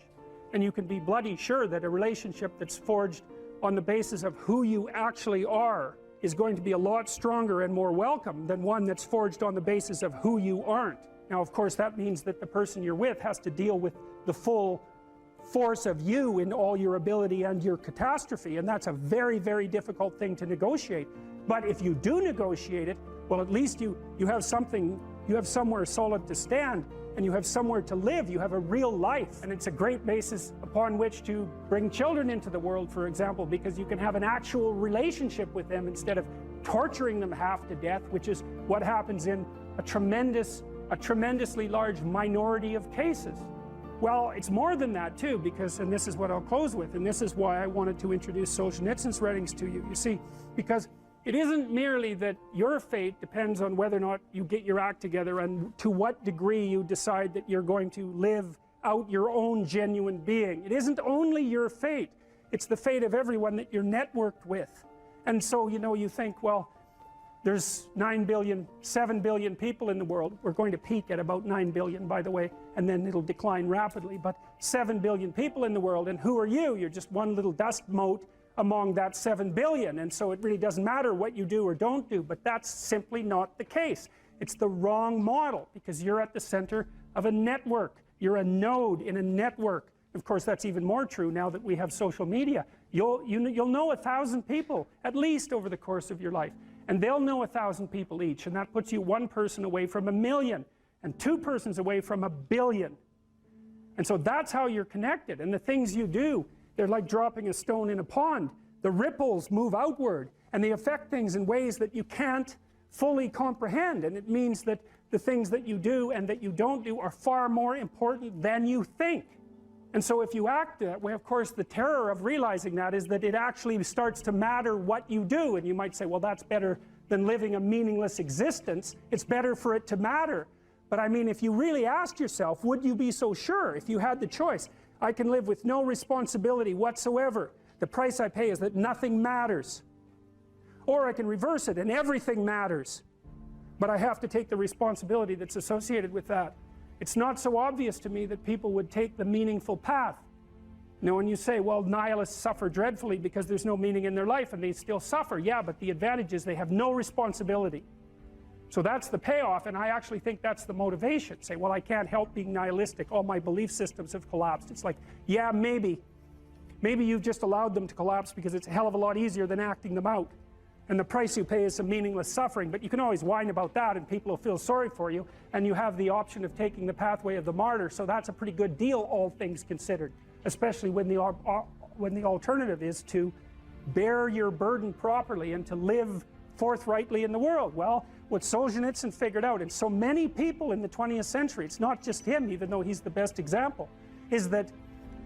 And you can be bloody sure that a relationship that's forged on the basis of who you actually are is going to be a lot stronger and more welcome than one that's forged on the basis of who you aren't. Now, of course, that means that the person you're with has to deal with the full force of you in all your ability and your catastrophe, and that's a very, very difficult thing to negotiate. But if you do negotiate it, well, at least you have something, you have somewhere solid to stand, and you have somewhere to live. You have a real life, and it's a great basis upon which to bring children into the world, for example, because you can have an actual relationship with them instead of torturing them half to death, which is what happens in a tremendously large minority of cases. Well, it's more than that too, because, and this is what I'll close with, and this is why I wanted to introduce Solzhenitsyn's writings to you. You see, because it isn't merely that your fate depends on whether or not you get your act together and to what degree you decide that you're going to live out your own genuine being. It isn't only your fate, it's the fate of everyone that you're networked with. And so, you know, you think, well, there's 7 billion people in the world. We're going to peak at about 9 billion, by the way, and then it'll decline rapidly. But 7 billion people in the world, and who are you? You're just one little dust mote among that 7 billion. And so it really doesn't matter what you do or don't do, but that's simply not the case. It's the wrong model, because you're at the center of a network. You're a node in a network. Of course, that's even more true now that we have social media. You'll know 1,000 people, at least, over the course of your life. And they'll know 1,000 people each, and that puts you one person away from 1 million, and 2 persons away from 1 billion. And so that's how you're connected. And the things you do, they're like dropping a stone in a pond. The ripples move outward, and they affect things in ways that you can't fully comprehend. And it means that the things that you do and that you don't do are far more important than you think. And so if you act that way, of course, the terror of realizing that is that it actually starts to matter what you do. And you might say, well, that's better than living a meaningless existence. It's better for it to matter. But I mean, if you really ask yourself, would you be so sure if you had the choice? I can live with no responsibility whatsoever. The price I pay is that nothing matters. Or I can reverse it and everything matters. But I have to take the responsibility that's associated with that. It's not so obvious to me that people would take the meaningful path. You know, and you say, well, nihilists suffer dreadfully because there's no meaning in their life, and they still suffer. Yeah, but the advantage is they have no responsibility. So that's the payoff, and I actually think that's the motivation. Say, well, I can't help being nihilistic. All my belief systems have collapsed. It's like, yeah, maybe. Maybe you've just allowed them to collapse because it's a hell of a lot easier than acting them out. And the price you pay is some meaningless suffering, but you can always whine about that and people will feel sorry for you, and you have the option of taking the pathway of the martyr, so that's a pretty good deal, all things considered, especially when the alternative is to bear your burden properly and to live forthrightly in the world. Well, what Solzhenitsyn figured out, and so many people in the 20th century, it's not just him, even though he's the best example, is that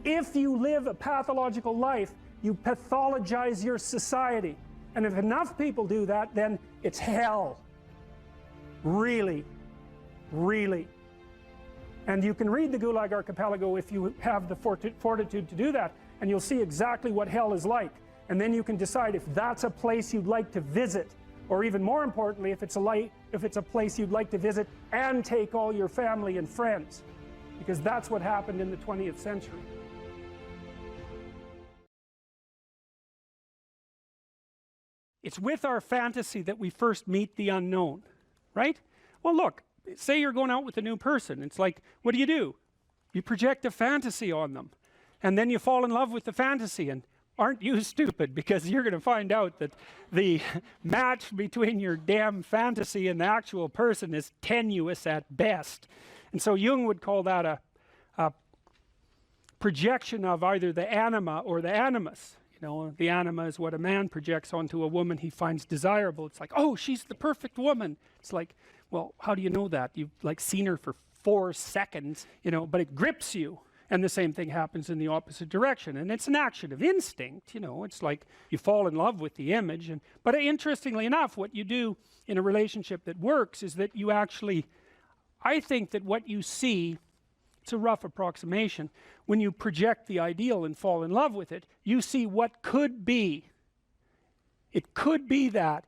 if you live a pathological life, you pathologize your society. And if enough people do that, then it's hell. Really, really. And you can read the Gulag Archipelago if you have the fortitude to do that, and you'll see exactly what hell is like. And then you can decide if that's a place you'd like to visit, or even more importantly, if it's a place you'd like to visit and take all your family and friends, because that's what happened in the 20th century. It's with our fantasy that we first meet the unknown, right? Well, look, say you're going out with a new person. It's like, what do? You project a fantasy on them, and then you fall in love with the fantasy. And aren't you stupid? Because you're going to find out that the match between your damn fantasy and the actual person is tenuous at best. And so Jung would call that a projection of either the anima or the animus. You know, the anima is what a man projects onto a woman he finds desirable. It's like, oh, she's the perfect woman. It's like, well, how do you know that? You've like seen her for 4 seconds, you know, but it grips you. And the same thing happens in the opposite direction. And it's an action of instinct, you know. It's like you fall in love with the image. But interestingly enough, what you do in a relationship that works is that you actually, I think that what you see, it's a rough approximation, when you project the ideal and fall in love with it, you see what could be. It could be that,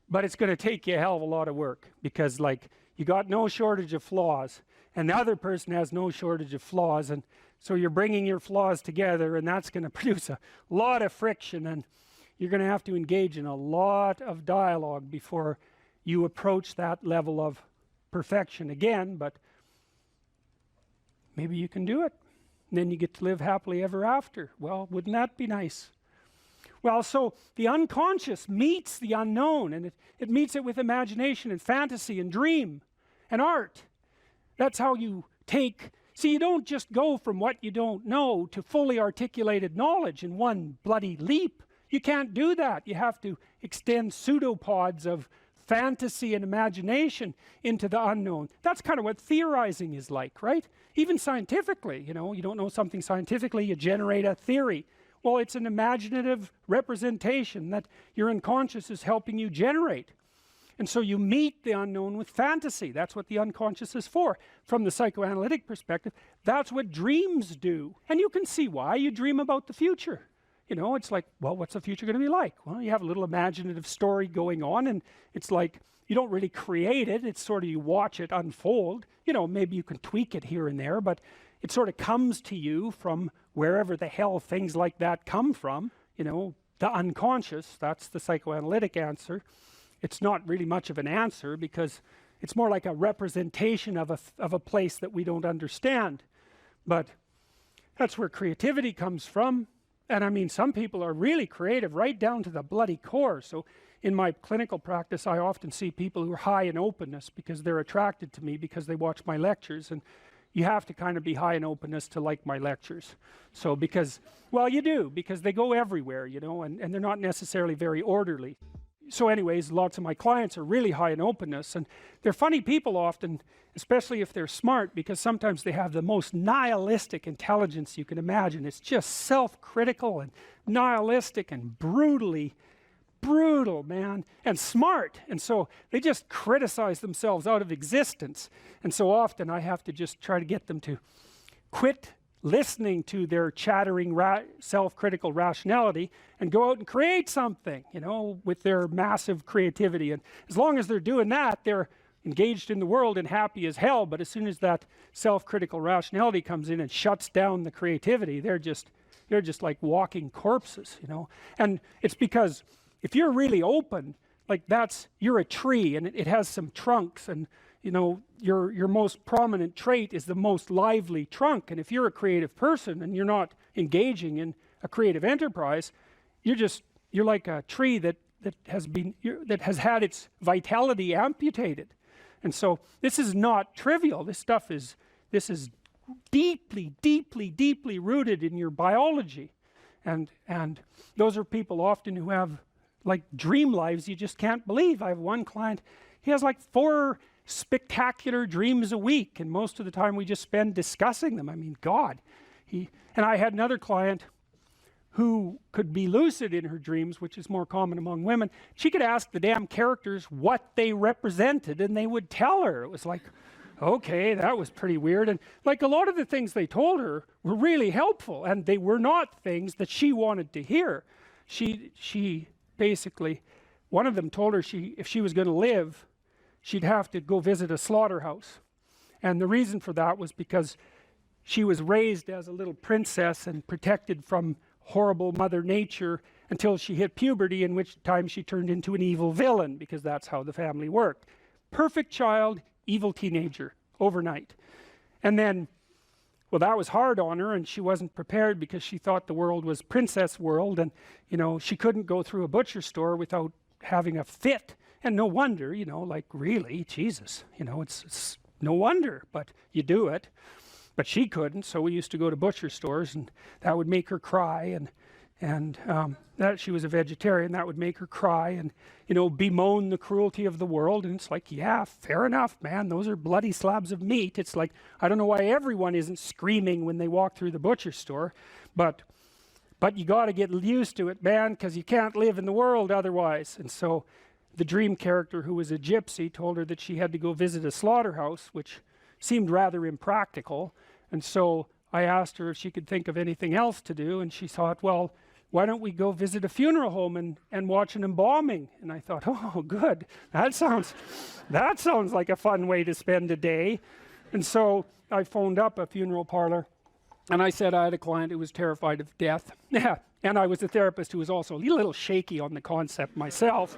but it's going to take you a hell of a lot of work, because like you got no shortage of flaws, and the other person has no shortage of flaws, and so you're bringing your flaws together, and that's going to produce a lot of friction, and you're going to have to engage in a lot of dialogue before you approach that level of perfection again. But maybe you can do it. And then you get to live happily ever after. Well, wouldn't that be nice? Well, so the unconscious meets the unknown, and it meets it with imagination and fantasy and dream and art. That's how you take... See, you don't just go from what you don't know to fully articulated knowledge in one bloody leap. You can't do that. You have to extend pseudopods of fantasy and imagination into the unknown. That's kind of what theorizing is like, right? Even scientifically, you know, you don't know something scientifically, you generate a theory. Well, it's an imaginative representation that your unconscious is helping you generate. And so you meet the unknown with fantasy. That's what the unconscious is for. From the psychoanalytic perspective, that's what dreams do. And you can see why. You dream about the future. You know, it's like, well, what's the future going to be like? Well, you have a little imaginative story going on, and it's like, you don't really create it. It's sort of, you watch it unfold. You know, maybe you can tweak it here and there, but it sort of comes to you from wherever the hell things like that come from. You know, the unconscious, that's the psychoanalytic answer. It's not really much of an answer, because it's more like a representation of a place that we don't understand. But that's where creativity comes from. And I mean, some people are really creative right down to the bloody core. So in my clinical practice, I often see people who are high in openness because they're attracted to me because they watch my lectures. And you have to kind of be high in openness to like my lectures. So because, well, you do, because they go everywhere, you know, and they're not necessarily very orderly. So anyways, lots of my clients are really high in openness, and they're funny people often, especially if they're smart, because sometimes they have the most nihilistic intelligence you can imagine. It's just self-critical and nihilistic and brutally brutal, man, and smart. And so they just criticize themselves out of existence. And so often I have to just try to get them to quit listening to their chattering self-critical rationality and go out and create something, you know, with their massive creativity. And as long as they're doing that, they're engaged in the world and happy as hell, but as soon as that self-critical rationality comes in and shuts down the creativity, they're just like walking corpses, you know. And it's because if you're really open, like you're a tree and it has some trunks, and you know, your most prominent trait is the most lively trunk. And if you're a creative person and you're not engaging in a creative enterprise, you're like a tree that has had its vitality amputated. And so this is not trivial. This is deeply, deeply, deeply rooted in your biology. And those are people often who have like dream lives you just can't believe. I have one client, he has like 4 spectacular dreams a week, and most of the time we just spend discussing them. I mean, God. And I had another client who could be lucid in her dreams, which is more common among women. She could ask the damn characters what they represented, and they would tell her. It was like, okay, that was pretty weird. And like a lot of the things they told her were really helpful, and they were not things that she wanted to hear. She basically, one of them told her if she was going to live, she'd have to go visit a slaughterhouse. And the reason for that was because she was raised as a little princess and protected from horrible Mother Nature until she hit puberty, in which time she turned into an evil villain, because that's how the family worked. Perfect child, evil teenager, overnight. And then, well, that was hard on her, and she wasn't prepared because she thought the world was princess world, and, you know, she couldn't go through a butcher store without having a fit. And no wonder, you know, like, really, Jesus, you know, it's no wonder, but you do it. But she couldn't, so we used to go to butcher stores, and that would make her cry, and that she was a vegetarian, that would make her cry, and, you know, bemoan the cruelty of the world. And it's like, yeah, fair enough, man, those are bloody slabs of meat. It's like, I don't know why everyone isn't screaming when they walk through the butcher store, but you got to get used to it, man, because you can't live in the world otherwise. And so the dream character, who was a gypsy, told her that she had to go visit a slaughterhouse, which seemed rather impractical. And so I asked her if she could think of anything else to do, and she thought, well, why don't we go visit a funeral home and watch an embalming? And I thought, oh, good. That sounds like a fun way to spend a day. And so I phoned up a funeral parlor, and I said I had a client who was terrified of death. Yeah, and I was a therapist who was also a little shaky on the concept myself.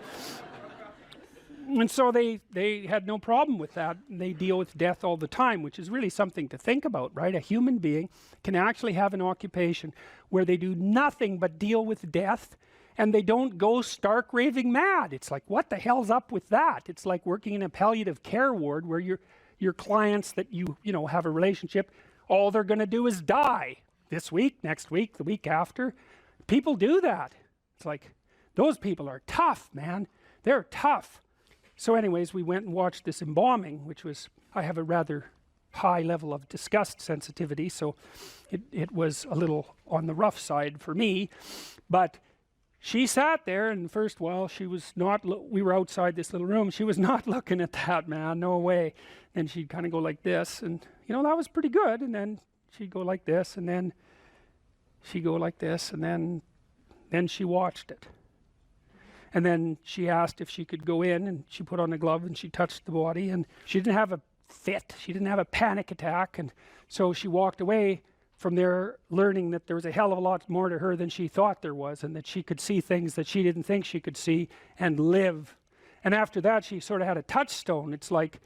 And so they had no problem with that. They deal with death all the time, which is really something to think about, right? A human being can actually have an occupation where they do nothing but deal with death, and they don't go stark raving mad. It's like, what the hell's up with that? It's like working in a palliative care ward where your clients that you know have a relationship, all they're going to do is die this week, next week, the week after. People do that. It's like, those people are tough, man. They're tough. So anyways, we went and watched this embalming, which was, I have a rather high level of disgust sensitivity, so it was a little on the rough side for me. But she sat there, and first while she was not, we were outside this little room, she was not looking at that, man, no way. And she'd kind of go like this, and you know, that was pretty good. And then she'd go like this, and then she'd go like this, and then she watched it. And then she asked if she could go in, and she put on a glove and she touched the body, and she didn't have a fit, she didn't have a panic attack. And so she walked away from there learning that there was a hell of a lot more to her than she thought there was, and that she could see things that she didn't think she could see and live. And after that, she sort of had a touchstone. It's like,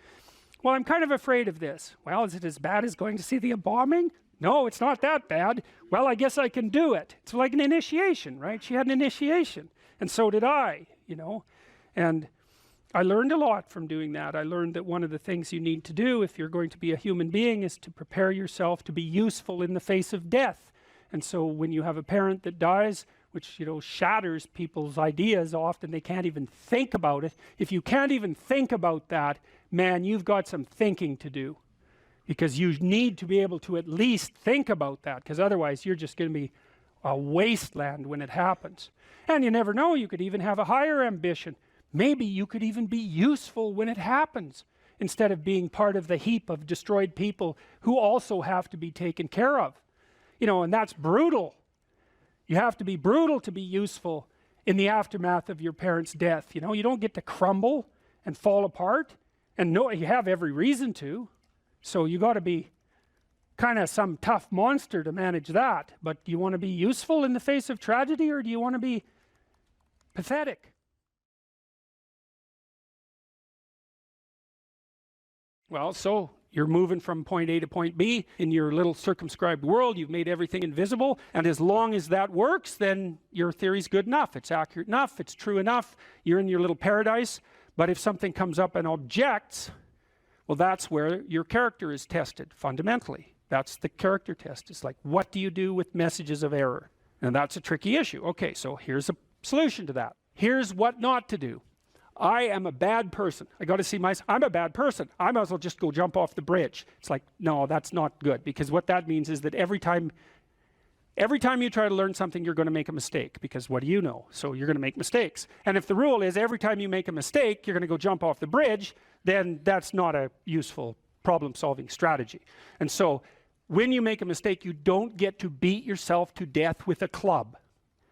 well, I'm kind of afraid of this. Well, is it as bad as going to see the embalming? No, it's not that bad. Well, I guess I can do it. It's like an initiation, right? She had an initiation. And so did I, you know, and I learned a lot from doing that. I learned that one of the things you need to do if you're going to be a human being is to prepare yourself to be useful in the face of death. And so when you have a parent that dies, which, you know, shatters people's ideas, often they can't even think about it. If you can't even think about that, man, you've got some thinking to do, because you need to be able to at least think about that, because otherwise you're just going to be a wasteland when it happens. And you never know, you could even have a higher ambition. Maybe you could even be useful when it happens, instead of being part of the heap of destroyed people who also have to be taken care of. You know, and that's brutal. You have to be brutal to be useful in the aftermath of your parents' death. You know, you don't get to crumble and fall apart And no, you have every reason to. So you got to be kind of some tough monster to manage that. But do you want to be useful in the face of tragedy, or do you want to be pathetic? Well, so you're moving from point A to point B in your little circumscribed world. You've made everything invisible. And as long as that works, then your theory's good enough. It's accurate enough. It's true enough. You're in your little paradise. But if something comes up and objects, well, that's where your character is tested fundamentally. That's the character test. It's like, what do you do with messages of error? And that's a tricky issue. Okay, so here's a solution to that. Here's what not to do. I am a bad person. I got to see myself. I'm a bad person. I might as well just go jump off the bridge. It's like, no, that's not good, because what that means is that every time you try to learn something, you're going to make a mistake, because what do you know? So you're going to make mistakes. And if the rule is every time you make a mistake, you're going to go jump off the bridge, then that's not a useful problem-solving strategy. And so when you make a mistake, you don't get to beat yourself to death with a club.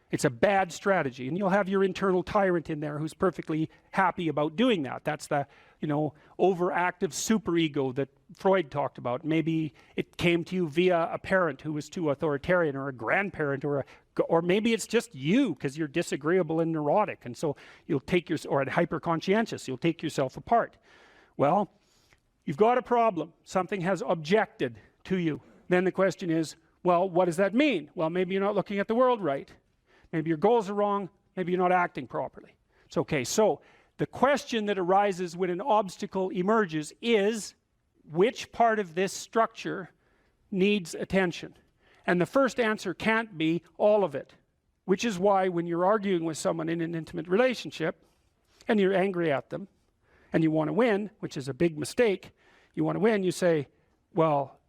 It's a bad strategy, and you'll have your internal tyrant in there who's perfectly happy about doing that. That's the, overactive superego that Freud talked about. Maybe it came to you via a parent who was too authoritarian, or a grandparent, or maybe it's just you because you're disagreeable and neurotic, and so you'll take or hyper-conscientious. You'll take yourself apart. Well, you've got a problem. Something has objected to you. Then the question is, well, what does that mean? Well, maybe you're not looking at the world right. Maybe your goals are wrong. Maybe you're not acting properly. It's okay. So the question that arises when an obstacle emerges is, which part of this structure needs attention? And the first answer can't be all of it, which is why when you're arguing with someone in an intimate relationship and you're angry at them and you want to win, which is a big mistake, you want to win, you say, well,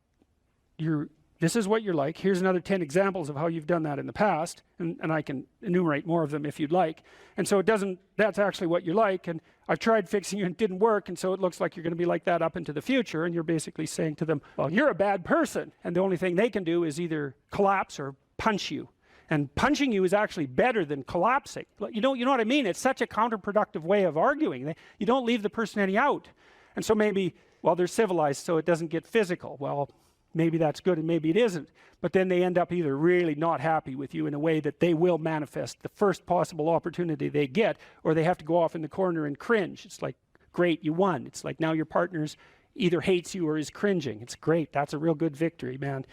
this is what you're like. Here's another 10 examples of how you've done that in the past, and I can enumerate more of them if you'd like. And so that's actually what you're like, and I've tried fixing you and it didn't work, and so it looks like you're going to be like that up into the future, and you're basically saying to them, well, you're a bad person, and the only thing they can do is either collapse or punch you. And punching you is actually better than collapsing. You know what I mean? It's such a counterproductive way of arguing. You don't leave the person any out. And so maybe, well, they're civilized, so it doesn't get physical. Well, maybe that's good and maybe it isn't. But then they end up either really not happy with you in a way that they will manifest the first possible opportunity they get, or they have to go off in the corner and cringe. It's like, great, you won. It's like now your partner's either hates you or is cringing. It's great. That's a real good victory, man.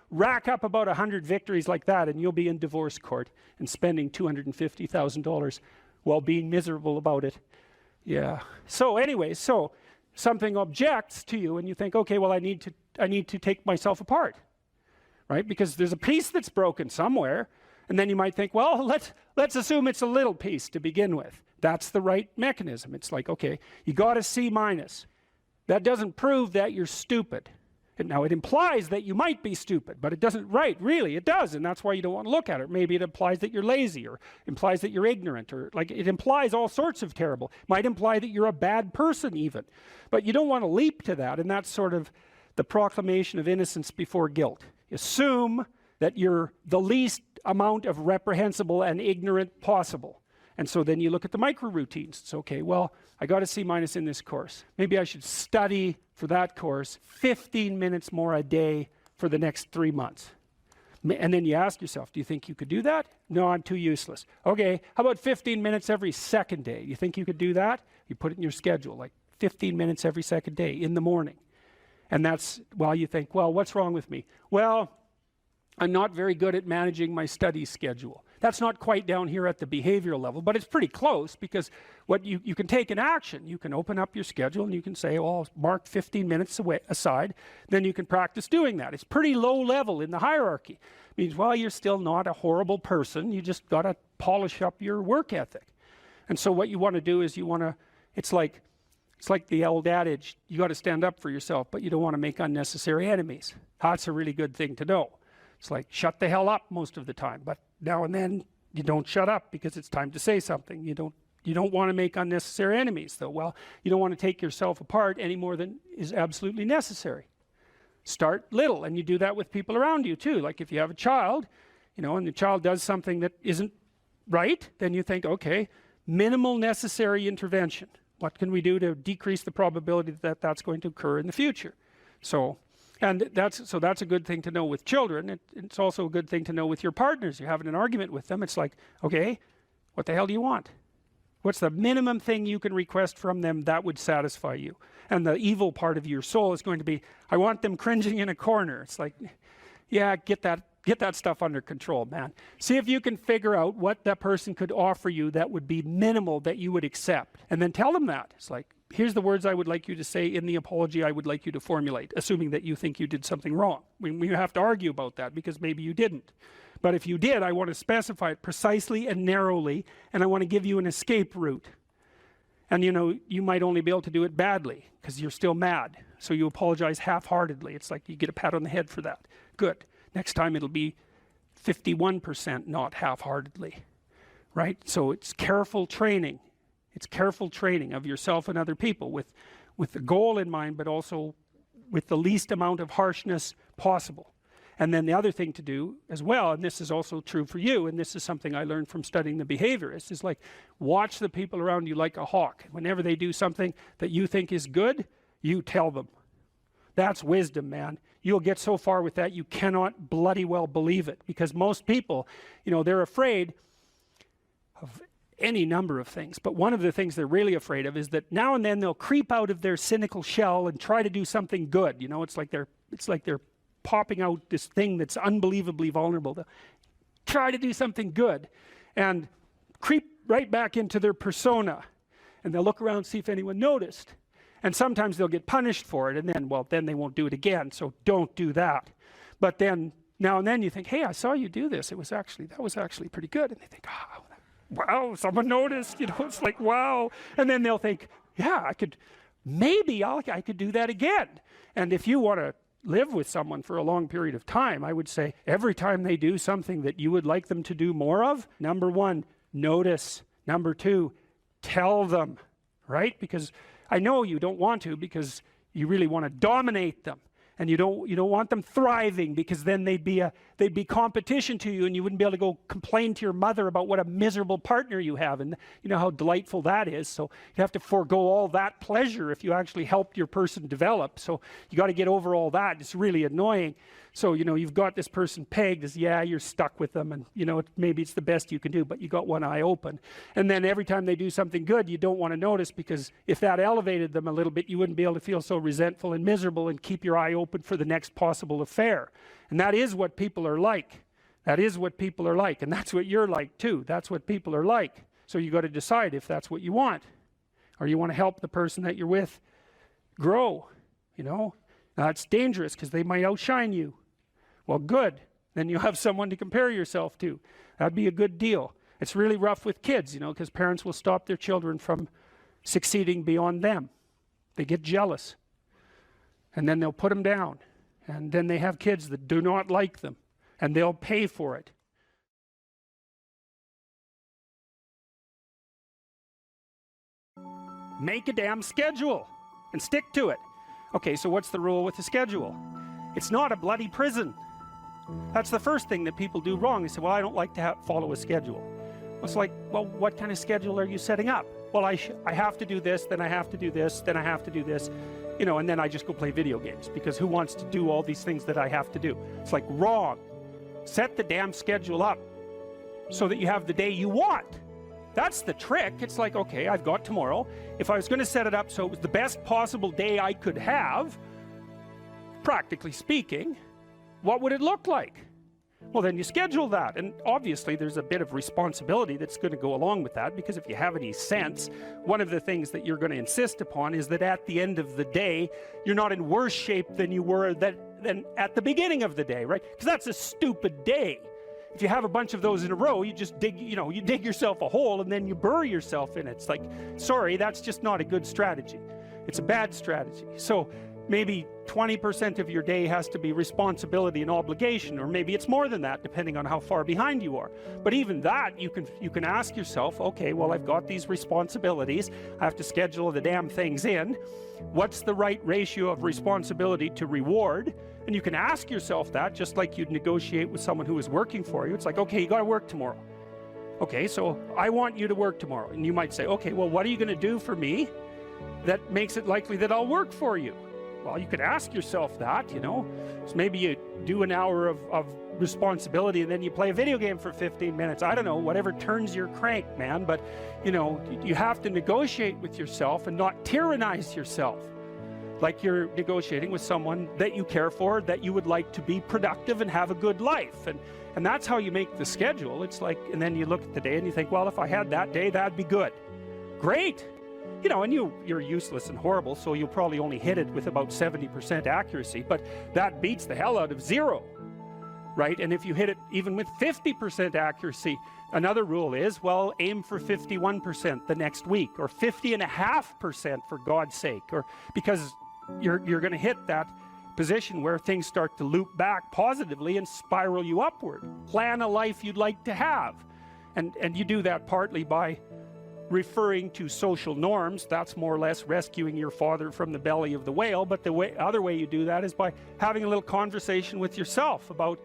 Rack up about 100 victories like that and you'll be in divorce court and spending $250,000 while being miserable about it. Yeah. So anyway, something objects to you and you think, okay, well, I need to take myself apart, right? Because there's a piece that's broken somewhere, and then you might think, well, let's assume it's a little piece to begin with. That's the right mechanism. It's like, okay, you got a C-. That doesn't prove that you're stupid. Now, it implies that you might be stupid, but it doesn't, right, really, it does, and that's why you don't want to look at it. Maybe it implies that you're lazy, or implies that you're ignorant, or like it implies all sorts of terrible. Might imply that you're a bad person even. But you don't want to leap to that, and that's sort of the proclamation of innocence before guilt. Assume that you're the least amount of reprehensible and ignorant possible. And so then you look at the micro routines. It's okay, well, I got a C- in this course. Maybe I should study for that course 15 minutes more a day for the next 3 months. And then you ask yourself, do you think you could do that? No, I'm too useless. Okay, how about 15 minutes every second day? You think you could do that? You put it in your schedule, like 15 minutes every second day in the morning. And that's, well, you think, well, what's wrong with me? Well, I'm not very good at managing my study schedule. That's not quite down here at the behavioral level, but it's pretty close, because what you can take an action. You can open up your schedule and you can say, well, I'll mark 15 minutes aside. Then you can practice doing that. It's pretty low level in the hierarchy. It means, well, you're still not a horrible person. You just got to polish up your work ethic. And so what you want to do is it's like the old adage, you got to stand up for yourself, but you don't want to make unnecessary enemies. That's a really good thing to know. It's like, shut the hell up most of the time, but now and then you don't shut up because it's time to say something. You don't want to make unnecessary enemies, though. Well, you don't want to take yourself apart any more than is absolutely necessary. Start little, and you do that with people around you too. Like if you have a child, and the child does something that isn't right, then you think, okay, minimal necessary intervention. What can we do to decrease the probability that that's going to occur in the future? So, and that's a good thing to know with children. It's also a good thing to know with your partners. You're having an argument with them. It's like, okay, what the hell do you want? What's the minimum thing you can request from them that would satisfy you? And the evil part of your soul is going to be, I want them cringing in a corner. It's like, yeah, get that stuff under control, man. See if you can figure out what that person could offer you that would be minimal that you would accept. And then tell them that. It's like, here's the words I would like you to say in the apology I would like you to formulate, assuming that you think you did something wrong. We have to argue about that because maybe you didn't. But if you did, I want to specify it precisely and narrowly, and I want to give you an escape route. And you know, you might only be able to do it badly because you're still mad. So you apologize half-heartedly. It's like you get a pat on the head for that. Good. Next time it'll be 51%, not half-heartedly. Right? So it's careful training. It's careful training of yourself and other people with the goal in mind, but also with the least amount of harshness possible. And then the other thing to do as well, and this is also true for you, and this is something I learned from studying the behaviorists, is like watch the people around you like a hawk. Whenever they do something that you think is good, you tell them. That's wisdom, man. You'll get so far with that you cannot bloody well believe it. Because most people, you know, they're afraid of any number of things. But one of the things they're really afraid of is that now and then they'll creep out of their cynical shell and try to do something good. You know, it's like they're popping out this thing that's unbelievably vulnerable. They'll try to do something good and creep right back into their persona. And they'll look around and see if anyone noticed. And sometimes they'll get punished for it, and then, well, then they won't do it again, so don't do that. But then, now and then you think, hey, I saw you do this. That was actually pretty good. And they think, oh, wow, someone noticed. You know, it's like, wow. And then they'll think, yeah, I could do that again. And if you want to live with someone for a long period of time, I would say every time they do something that you would like them to do more of, number one, notice. Number two, tell them, right? Because I know you don't want to, because you really want to dominate them, and you don't want them thriving, because then they'd be competition to you, and you wouldn't be able to go complain to your mother about what a miserable partner you have, and you know how delightful that is. So you have to forego all that pleasure if you actually help your person develop. So you got to get over all that. It's really annoying. So, you know, you've got this person pegged as, yeah, you're stuck with them, and, you know, maybe it's the best you can do, but you got one eye open. And then every time they do something good, you don't want to notice, because if that elevated them a little bit, you wouldn't be able to feel so resentful and miserable and keep your eye open for the next possible affair. And that is what people are like. That is what people are like. And that's what you're like, too. That's what people are like. So you got to decide if that's what you want, or you want to help the person that you're with grow, you know. Now, it's dangerous because they might outshine you. Well, good. Then you have someone to compare yourself to. That'd be a good deal. It's really rough with kids, you know, because parents will stop their children from succeeding beyond them. They get jealous. And then they'll put them down. And then they have kids that do not like them. And they'll pay for it. Make a damn schedule and stick to it. Okay, so what's the rule with the schedule? It's not a bloody prison. That's the first thing that people do wrong. They say, well, I don't like to follow a schedule. It's like, well, what kind of schedule are you setting up? Well, I have to do this, then I have to do this, then I have to do this, you know, and then I just go play video games, because who wants to do all these things that I have to do? It's like, wrong. Set the damn schedule up so that you have the day you want. That's the trick. It's like, okay, I've got tomorrow. If I was going to set it up so it was the best possible day I could have, practically speaking, what would it look like? Well, then you schedule that. And obviously there's a bit of responsibility that's going to go along with that, because if you have any sense, one of the things that you're going to insist upon is that at the end of the day, you're not in worse shape than you were than at the beginning of the day, right? Because that's a stupid day. If you have a bunch of those in a row, you just dig yourself a hole and then you bury yourself in it. It's like, sorry, that's just not a good strategy. It's a bad strategy. So maybe 20% of your day has to be responsibility and obligation, or maybe it's more than that, depending on how far behind you are. But even that, you can ask yourself, okay, well, I've got these responsibilities. I have to schedule the damn things in. What's the right ratio of responsibility to reward? And you can ask yourself that, just like you'd negotiate with someone who is working for you. It's like, okay, you got to work tomorrow. Okay, so I want you to work tomorrow. And you might say, okay, well, what are you going to do for me that makes it likely that I'll work for you? Well, you could ask yourself that, you know. So maybe you do an hour of responsibility and then you play a video game for 15 minutes. I don't know, whatever turns your crank, man. But, you know, you have to negotiate with yourself and not tyrannize yourself. Like you're negotiating with someone that you care for, that you would like to be productive and have a good life. And that's how you make the schedule. It's like, and then you look at the day and you think, well, if I had that day, that'd be good. Great. You know, and you're useless and horrible, so you'll probably only hit it with about 70% accuracy, but that beats the hell out of 0, right? And if you hit it even with 50% accuracy, another rule is, well, aim for 51% the next week, or 50.5% for God's sake, or because you're going to hit that position where things start to loop back positively and spiral you upward. Plan a life you'd like to have, and you do that partly by referring to social norms. That's more or less rescuing your father from the belly of the whale. But the other way you do that is by having a little conversation with yourself about,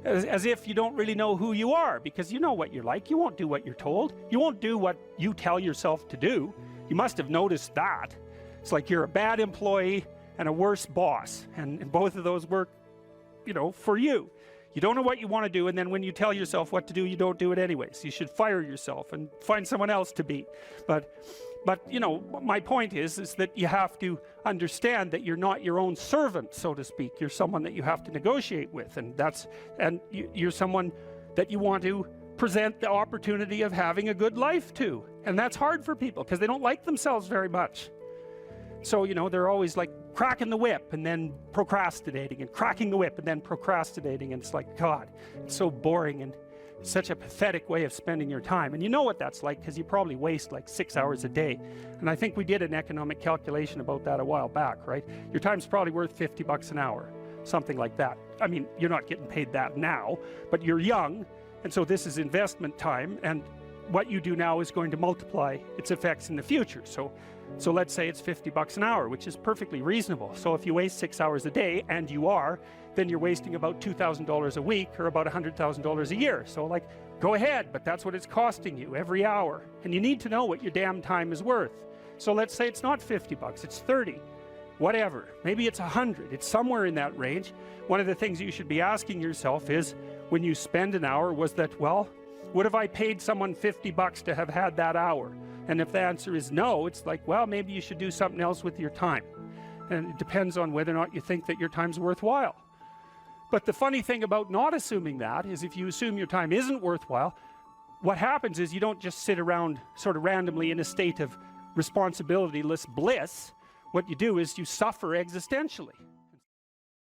as if you don't really know who you are, because you know what you're like. You won't do what you're told. You won't do what you tell yourself to do. You must have noticed that. It's like you're a bad employee and a worse boss, and both of those work, you know, for you. You don't know what you want to do, and then when you tell yourself what to do, you don't do it anyways. You should fire yourself and find someone else to be. But you know, my point is that you have to understand that you're not your own servant, so to speak. You're someone that you have to negotiate with, and you're someone that you want to present the opportunity of having a good life to. And that's hard for people because they don't like themselves very much. So, you know, they're always like cracking the whip and then procrastinating, and cracking the whip and then procrastinating. And it's like, God, it's so boring and such a pathetic way of spending your time. And you know what that's like because you probably waste like 6 hours a day. And I think we did an economic calculation about that a while back, right? Your time's probably worth $50 an hour, something like that. I mean, you're not getting paid that now, but you're young. And so this is investment time. And what you do now is going to multiply its effects in the future. So let's say it's $50 an hour, which is perfectly reasonable. So if you waste 6 hours a day, and you are, then you're wasting about $2,000 a week, or about $100,000 a year. So like, go ahead, but that's what it's costing you every hour. And you need to know what your damn time is worth. So let's say it's not $50, it's 30, whatever. Maybe it's 100, it's somewhere in that range. One of the things you should be asking yourself is, when you spend an hour, was that, well, would have I paid someone $50 to have had that hour? And if the answer is no, it's like, well, maybe you should do something else with your time. And it depends on whether or not you think that your time's worthwhile. But the funny thing about not assuming that is, if you assume your time isn't worthwhile, what happens is you don't just sit around sort of randomly in a state of responsibility-less bliss. What you do is you suffer existentially.